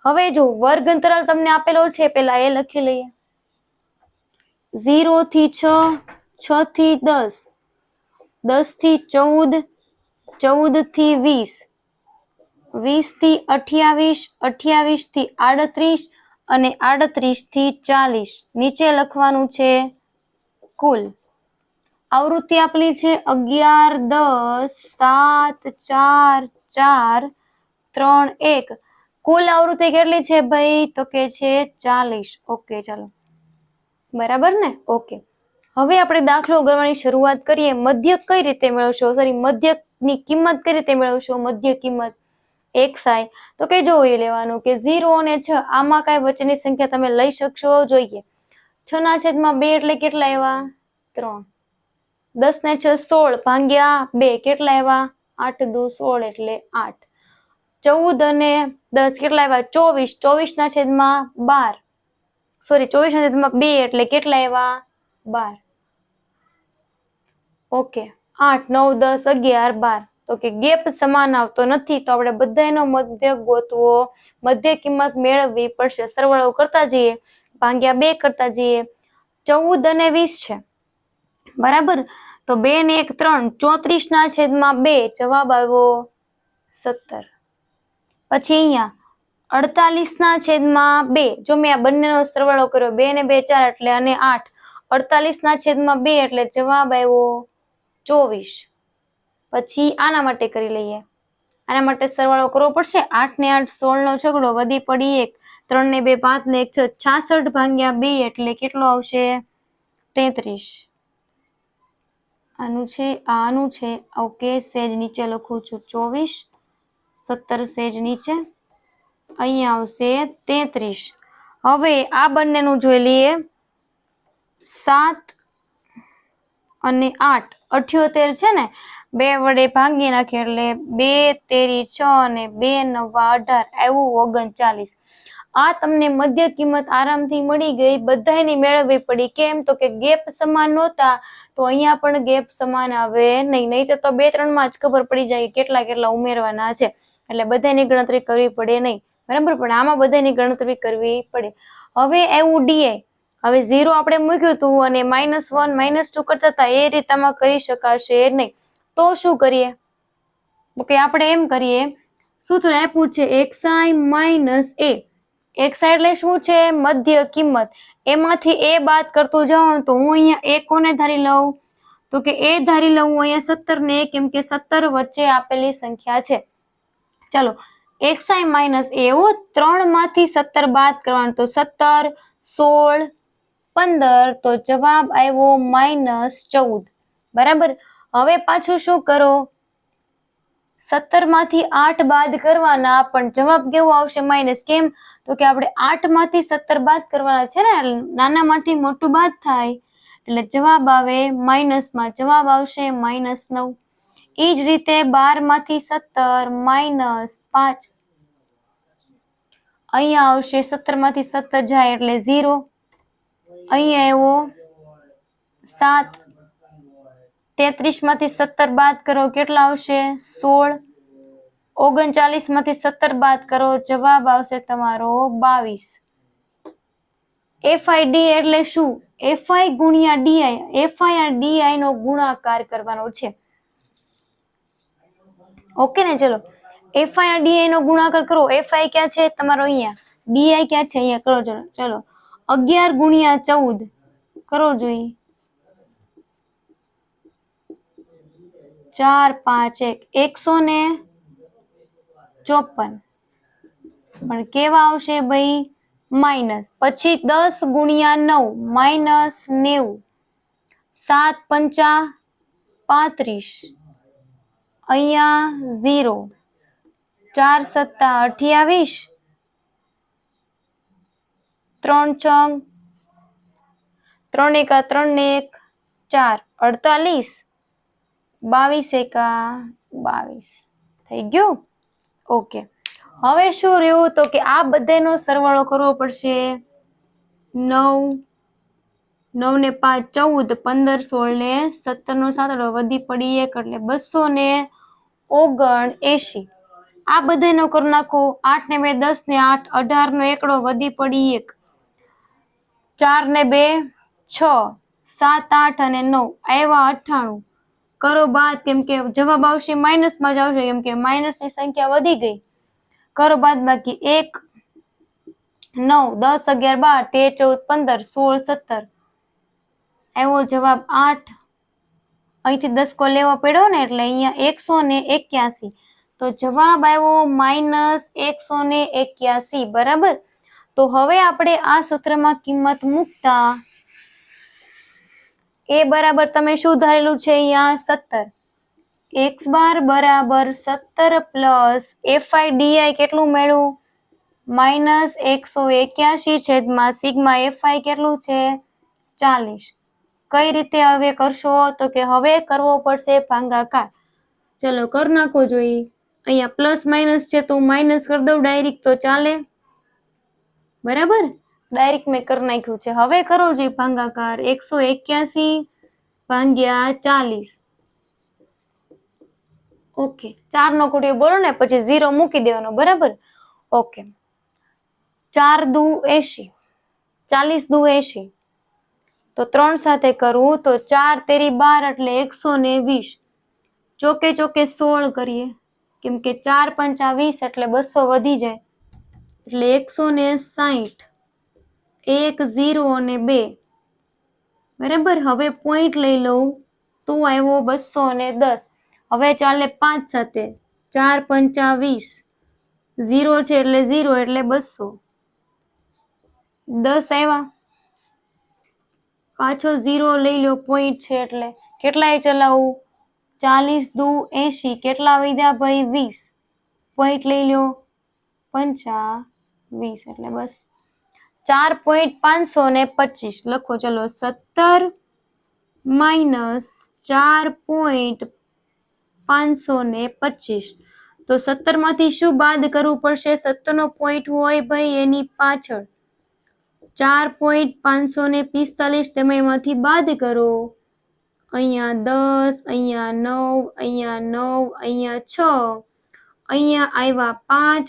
હવે જો વર્ગ અંતરાલ તમને આપેલો છે, પહેલા એ લખી લઈએ. 0 થી 6, 6 થી 10, 10 થી 14, 14 થી 20, 20 થી 28, 28 થી 38 અને 38 થી 40. નીચે લખવાનું છે કુલ. આવૃત્તિ આપેલી છે 11, 10, 7, 4, 4, 3, 1. કુલ આવૃત્તિ કેટલી છે ભાઈ? તો કે છે 40. ઓકે, ચાલો, બરાબર ને? ઓકે, હવે આપણે દાખલો ગણવાની શરૂઆત કરીએ. મધ્યક કઈ રીતે મેળવશો? મધ્યકની કિંમત કઈ રીતે મેળવશો? મધ્ય કિંમત એક્સઆઈ. તો કે જોઈ લેવાનું કે 0 અને 6 આમાં કઈ વચ્ચેની સંખ્યા તમે લઈ શકશો? જોઈએ. 6 ના છેદમાં 2 એટલે કેટલા આવ્યા? 3. 10 ને 6 16 ભાગ્યા 2 કેટલા આવ્યા? 8 દુ 16 એટલે 8. 14 અને 10 કેટલા આવ્યા? 24. 24 ના છેદમાં 12, સોરી 24 ના છેદમાં 2 એટલે કેટલા આવ્યા? 12. ઓકે, 8, 9, 10, 11, 12. તો કે ગેપ સમાન આવતો નથી, તો આપણે બધાનો મધ્યક ગોતવો, મધ્ય કિંમત મેળવવી પડશે. સરવાળો કરતા જઈએ, ભાગ્યા 2 કરતા જઈએ. 14 અને 20 છે, બરાબર. તો 2 ને 1 3, 34 ના છેદમાં 2 જવાબ આવ્યો 17. પછી અહીંયા 48 ના છેદમાં 2, જો મેં આ બંનેનો સરવાળો કર્યો, 2 ને 2 4 એટલે અને 8, 48 ના છેદમાં 2 એટલે જવાબ આવ્યો 24. પછી આના માટે કરી લઈએ. આના માટે સરવાળો કરવો પડશે. 8 ને 8 16 નો છગડો, વધી પડી 1, 3 ને 2 5 ને 1 6, 66 ભાગ્યા 2 એટલે કેટલો આવશે? 33. આનું છે. ઓકે, સેજ નીચે લખું છું 24, 17 સેજ નીચે, અહીંયા આવશે 33. હવે આ બંનેનું જોઈ લઈએ. 7 અને 8 78 છે ને, 2 વડે ભાંગી નાખીએ એટલે 2 તેરી 6 અને 2 નવા 18 આવ્યું 39. આ તમને મધ્ય કિંમત આરામથી મળી ગઈ. બધાની મેળવવી પડી. કેમ? તો કે ગેપ સમાન નહોતા તો અહીંયા પણ ગેપ સમાન આવે નહીં તો 2-3 માં જ ખબર પડી જાય કેટલા કેટલા ઉમેરવાના છે. એટલે બધાની ગણતરી કરવી પડે નહીં. બરાબર, પણ આમાં બધાની ગણતરી કરવી પડે. હવે એવું ડીઆઈ, હવે 0 આપણે મૂક્યું હતું અને -1 -2 કરતા હતા એ રીતે આમાં કરી શકાશે નહીં. તો શું કરીએ? ઓકે, આપણે એમ કરીએ, સૂત્ર આપ્યું છે xi - a. xi એટલે શું છે? મધ્ય કિંમત. એમાંથી a બાદ કરતું જાઉં તો હું અહીંયા a કોને ધારી લઉં? તો કે a ધારી લઉં અહીંયા 17 ને, કેમ કે 17 વચ્ચે આપેલી સંખ્યા છે. ચલો, xi - a, 3 માંથી 17 બાદ કરવાનું તો 17, 16, 15 તો જવાબ આવ્યો -14. બરાબર. હવે પાછું શું કરો? 17 માંથી 8 બાદ કરવાના, પણ જવાબ કેવો આવશે? માઇનસ. કેમ? તો કે આપણે 8 માંથી 17 બાદ કરવાના છે ને, નાનામાંથી મોટું બાદ થાય એટલે જવાબ આવે માઇનસમાં. જવાબ આવશે -9. એ જ રીતે 12 માંથી 17 -5. અહીંયા આવશે 17 માંથી 17 જાય એટલે 0. અહીંયા આવ્યો 7. 33 માંથી 17 બાદ કરો, કેટલા આવશે? 16. 39 માંથી 17 બાદ કરો, જવાબ આવશે તમારો 22. FID એટલે શું? FI ગુણ્યા DI. FI અને DI નો ગુણાકાર કરવાનો છે. ઓકે ને? ચલો, FI અને DI નો ગુણાકાર કરો. FI ક્યાં છે? તમારો અહીંયા. DI ક્યાં છે? અહીંયા. કરો. ચલો 11 ગુણ્યા 14 કરો જોઈએ. 4, 5, 1, 154. પણ કેવા આવશે ભાઈ? માઇનસ. પછી 10 ગુણ્યા 9 -90. 7 પંચા 35. અહીંયા 0. 4 સત્તા 28. 3 છંગ 3 એકા 3 ને 1 4 48. 22 એકા 22 થઈ ગયું. ઓકે, હવે શું રહ્યું? તો કે આ બધાનો સરવાળો કરવો પડશે. 9 ને 5 14, 15 16 ને 17 નો સાતડો વધી પડી 1 એટલે 279. આ બધાનો કરી નાખો. 8 ને 2 10 ને 8 18 નો એકડો વધી પડી 1. 4 ને 2 6, 7 8 અને 9 આવ્યા 98. કરો બાદ, કેમ કે જવાબ આવશે માઇનસમાં જ આવશે, કેમ કે માઇનસની સંખ્યા વધી ગઈ. કરો બાદ બાકી 1 9 10 11 12 13 14 15 16 17 આવ્યો જવાબ 8. અહીંથી 10 કો લેવો પડ્યો ને એટલે અહીંયા 181. તો જવાબ આવ્યો -181. બરાબર. તો હવે આપણે આ સૂત્રમાં કિંમત મૂકતા એ બરાબર તમે શું ધારેલું છે અહીંયા? 17. x બાર બરાબર 17 પ્લસ FI/DI કેટલું મેળવું? -181 છેદમાં સિગ્મા FI કેટલું છે? 40. કઈ રીતે હવે કરશો? તો કે હવે કરવો પડશે ભાગાકાર. ચલો કરી નાખો જોઈએ. અહીંયા પ્લસ માઇનસ છે તો માઇનસ કરી દઉં ડાયરેક્ટ તો ચાલે. બરાબર, ડાયરેક્ટ મેં કરી નાખ્યું છે. હવે કરો જોઈએ ભાગાકાર. 181 ભાગ્યા 40. ઓકે, 4 નો ઘોડિયો બોલો ને પછી 0 મૂકી દેવાનો. બરાબર. ઓકે, 4 દુ 80, 40 દુ 80. તો 3 સાથે કરવું તો 4 તેરી 12 એટલે 120. ચોકે ચોકે 16 કરીએ, કેમ કે 4 પંચા 20 એટલે 200 વધી જાય એટલે 160. 1 0 અને 2. બરાબર. હવે પોઈન્ટ લઈ લઉં તો આવ્યો 210. હવે ચાલે 5 સાથે. 4 પંચા 20. 0 છે એટલે 0 એટલે 200. 10 આવ્યા. પાછો 0 લઈ લો, પોઈન્ટ છે એટલે કેટલાય ચલાવવું? 40 દુ 80. કેટલા વધ્યા ભાઈ? 20. પોઈન્ટ લઈ લો 25 એટલે બસ 4.525 લખો. ચલો 17 - 4.525 525. તો 17 માંથી શું બાદ કરવું પડશે? 17 નો પોઈન્ટ હોય ભાઈ એની પાછળ 4.545, તમે એમાંથી બાદ કરો. અહીંયા 10, અહીંયા 9, અહીંયા 9, અહીંયા 6, અહીંયા આવ્યા 5,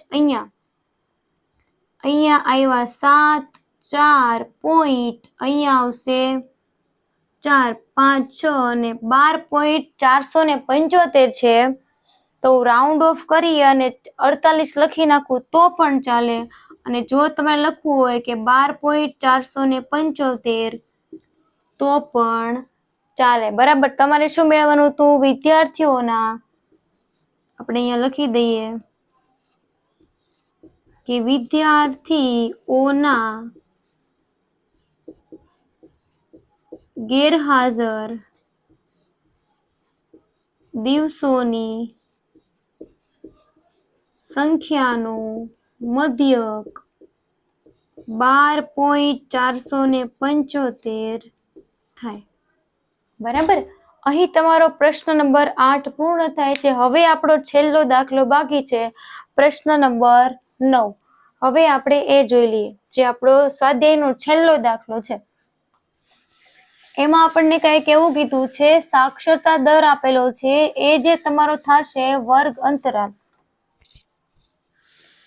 અહીંયા આવ્યા 7, 4 પોઈન્ટ, અહીંયા આવશે 4, 5, 6 અને 12.475 છે. તો રાઉન્ડ ઓફ કરી અને 48 લખી નાખું તો પણ ચાલે. અને જો તમારે લખવું હોય કે 12.475 તો પણ ચાલે. બરાબર. તમારે શું મેળવવાનું હતું? વિદ્યાર્થીઓના, આપણે અહીંયા લખી દઈએ કે વિદ્યાર્થીઓના ગેરહાજર દિવસોની સંખ્યાનું મધ્યક 12.475 થાય. બરાબર. અહીં તમારો પ્રશ્ન નંબર 8 પૂર્ણ થાય છે. હવે આપણો છેલ્લો દાખલો બાકી છે, પ્રશ્ન નંબર 9. હવે આપણે એ જોઈ લઈએ, જે આપણો સ્વાધ્યાયનો છેલ્લો દાખલો છે. એમાં આપણને કંઈક એવું કીધું છે, સાક્ષરતા દર આપેલો છે, એ જે તમારો થશે વર્ગ અંતરાલ,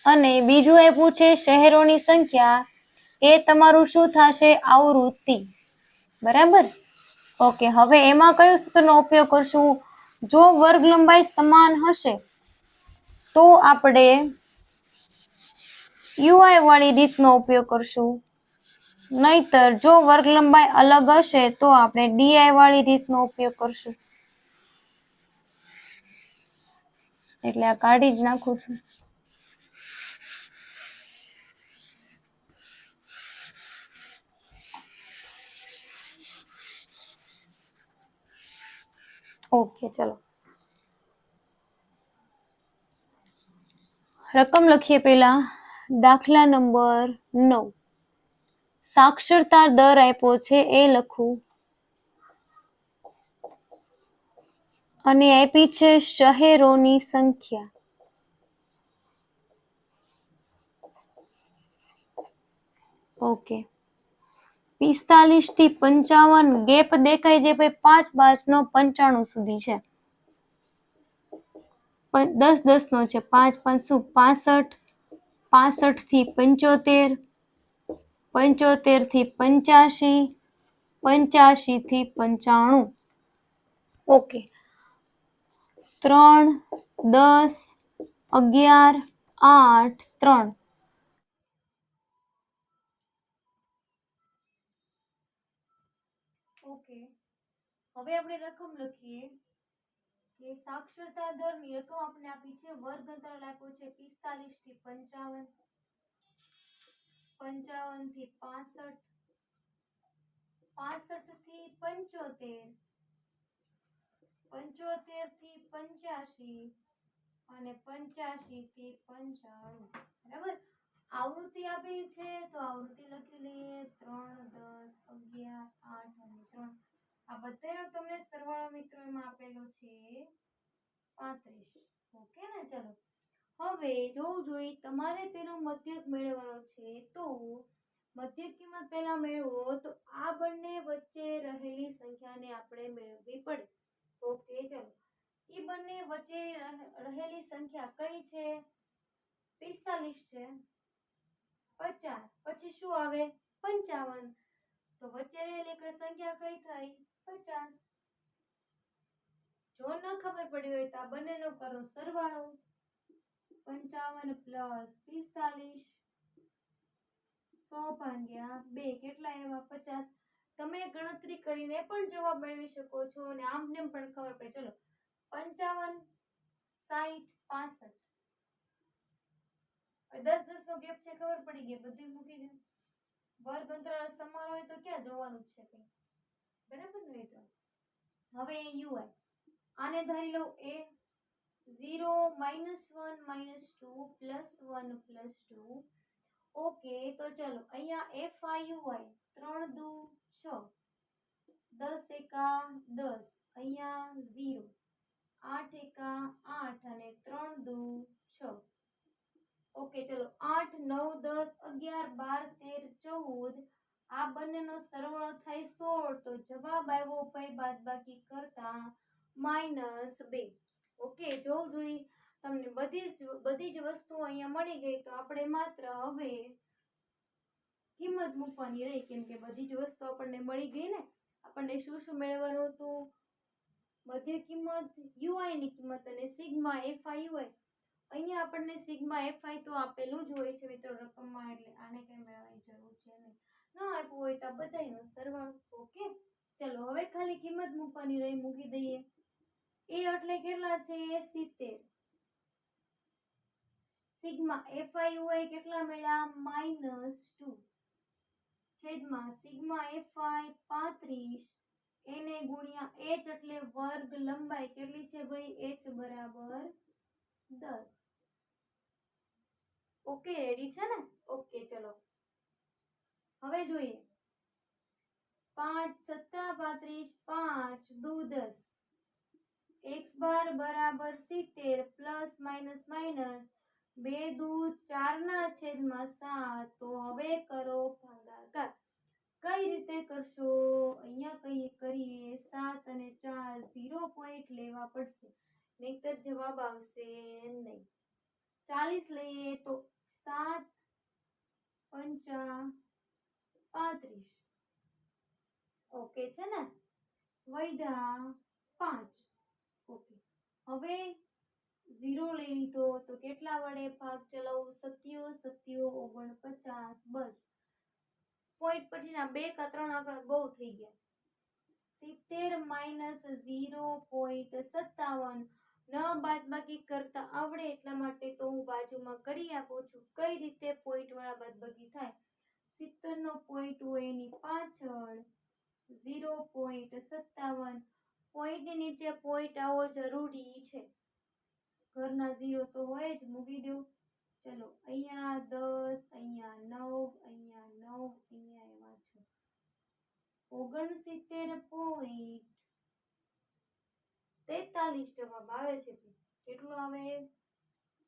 અને બીજું આપ્યું છે શહેરોની સંખ્યા, એ તમારું શું થશે? આવૃત્તિ. બરાબર. ઓકે. હવે એમાં કયું સૂત્રનો ઉપયોગ કરશું? જો વર્ગ લંબાઈ સમાન હશે તો આપણે યુઆઈ વાળી રીતનો ઉપયોગ કરશું, નહીતર જો વર્ગ લંબાઈ અલગ હશે તો આપણે ડીઆઈ વાળી રીતનો ઉપયોગ કરશું. એટલે આ કાઢી જ નાખું છું. ઓકે, ચલો રકમ લખીએ. પેલા દાખલા નંબર 9. સાક્ષરતા દર આપ્યો છે એ લખું, અને આપી છે શહેરોની સંખ્યા. ઓકે. 45 થી 55 ગેપ દેખાય છે ભાઈ, 5 નો 95 સુધી છે. 10 નો છે, 5 5 શું 65, 65 થી 75, 75 થી 85, 85 થી 95. ઓકે. 3, 10, 11, 8, 3. ઓકે. હવે આપણે રકમ લખીએ કે સાક્ષરતા દરની રકમ આપણે આપી છે, વર્ગ અંતરાલ આપ્યો છે 45 થી 55, 55 થી 65, 65 થી 75, 75 થી 85 અને 85 થી 95. બરાબર. આવૃત્તિ આપી છે તો આવૃત્તિ લખી લઈએ 3, 10, 11, 8 અને 3. આ બધાનો તમને સરવાળો મિત્રો એમાં આપેલો છે 35. ઓકે ને? ચલો હવે જોવું જોઈએ, તમારે તેનો મધ્યક મેળવવાનો છે. તો મધ્યક કિંમત પહેલા મેળવો તો આ બંને વચ્ચે રહેલી સંખ્યાને આપણે મેળવવી પડે. ઓકે, ચલો. એ બંને વચ્ચે રહેલી સંખ્યા કઈ છે? 45 છે, 50, પછી શું આવે? 55. તો વચ્ચે રહેલી કઈ સંખ્યા કઈ થઈ? 50. જો ન ખબર પડી હોય તો આ બંનેનો કરો સરવાળો. 55 પ્લસ 45, 100 ભાગ્યા 2 કેટલા એવા? 50. તમે ગણતરી કરીને પણ જવાબ મેળવી શકો છો અને આમને પણ ખબર પડે. ચલો 55, 60, 65. 10 નો ગેપ છે, ખબર પડી ગઈ, બધું મૂકી દે. વર્ગ અંતરાલ સમાન હોય તો ક્યાં જોવાનું છે કઈ. બરાબર ને મિત્રો? હવે યુઆઈ આને ધારી લો એ 0, -1, -2, +1, +2. ઓકે. તો ચલો અહીંયા FIUI 3 દુ 6, 10 એકા 10, અહીંયા 0, 8 એકા 8 અને 3 દુ 6. ઓકે ચલો 8 9 10 11 12 13 14 આ બંનેનો સરવાળો થાય 16 તો જવાબ આવ્યો ભાઈ બાદબાકી કરતા -2. ઓકે જોવું જોઈએ તમને બધી જ વસ્તુઓ અહીંયા મળી ગઈ તો આપણે માત્ર હવે કિંમત મૂકવાની રહી કેમ કે બધી જ વસ્તુ આપણને મળી ગઈ ને. આપણને શું શું મેળવવાનું હતું? મધ્ય કિંમત, યુઆઈ ની કિંમત અને સિગ્મા એફઆઈ યુઆઈ. અહીંયા આપણને સિગ્મા એફઆઈ તો આપેલું જ હોય છે મિત્રો રકમમાં, એટલે આને કઈ મેળવવાની જરૂર છે નહીં. ન આપ્યું હોય તો બધાનો સરવાળો. ઓકે ચલો હવે ખાલી કિંમત મૂકવાની રહી, મૂકી દઈએ. એ એટલે કેટલા છે? 70. સિગ્મા એફઆઈ યુઆઈ કેટલા મળ્યા? -2 છેદમાં સિગ્મા એફઆઈ 35 એને ગુણ્યા h એટલે વર્ગ લંબાઈ કેટલી છે ભાઈ? h બરાબર 10. ઓકે રેડી છે ને? ઓકે ચલો હવે જોઈએ 5 સત્તા 35 5 દુ 10 x બાર બરાબર 70 પ્લસ માઇનસ માઇનસ 2 દુ 4 ના છેદમાં 7. તો હવે કરો ભાગાકાર. કઈ રીતે કરશો? અહીંયા કરીએ 7 અને 4 0 પોઈન્ટ લેવા પડશે, નહીતર જવાબ આવશે નહીં. 40 લઈએ તો 7 પંચા 35. ઓકે છે ને? વૈધા 5. ઓકે હવે 0 લઈ લીધો તો કેટલા વડે ભાગ ચલાવું? 7 7 49 બસ. પોઈન્ટ પછીના 2 કે 3 આંકડા બહુ થઈ ગયા. 70 માઇનસ 0.57 ન બાદબાકી કરતા આવડે એટલા માટે તો હું બાજુમાં કરી આપું છું. કઈ રીતે પોઈન્ટ વાળા બાદબાકી થાય? 70 નો પોઈન્ટ હોય એની પાછળ 0.57. પોઈન્ટની નીચે પોઈન્ટ આવો જરૂરી છે. ઘરના 0 તો હોય જ, મૂકી દેવું. ચલો અહીંયા 10, અહીંયા 9, અહીંયા 9, અહીંયા એવા છે 69.43 જવાબ આવે છે. કેટલું આવે?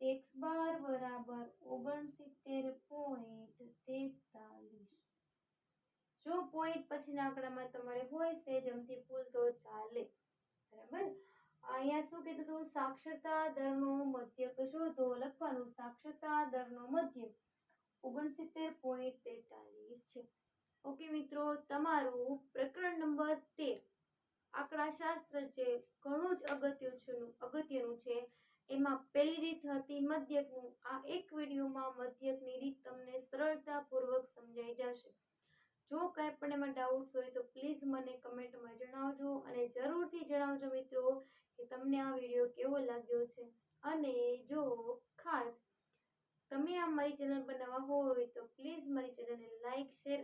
x બાર બરાબર 69.43. જો પોઈન્ટ પછીના આંકડામાં તમારે હોય સેજમથી ભૂલ તો ચાલે, બરાબર. અહીંયા શું કીધું હતું? સાક્ષરતા દરનો મધ્યક શોધો. લખવાનું સાક્ષરતા દરનો મધ્યક 69.43 છે. ઓકે મિત્રો, તમારું પ્રકરણ નંબર 13 આંકડાશાસ્ત્ર છે, ઘણું જ અગત્યનું છે. એમાં પહેલી રીત હતી મધ્યકનું. આ એક વિડીયોમાં મધ્યકની રીત તમને સરળતાપૂર્વક સમજાઈ જશે. જો કાંઈ પણ એમાં ડાઉટ્સ હોય તો પ્લીઝ મને કમેન્ટમાં જણાવજો, અને જરૂરથી જણાવજો મિત્રો કે તમને આ વિડીયો કેવો લાગ્યો છે. અને જો ખાસ તમે આ મારી ચેનલ પર નવા હોય તો પ્લીઝ મારી ચેનલને લાઈક, શેર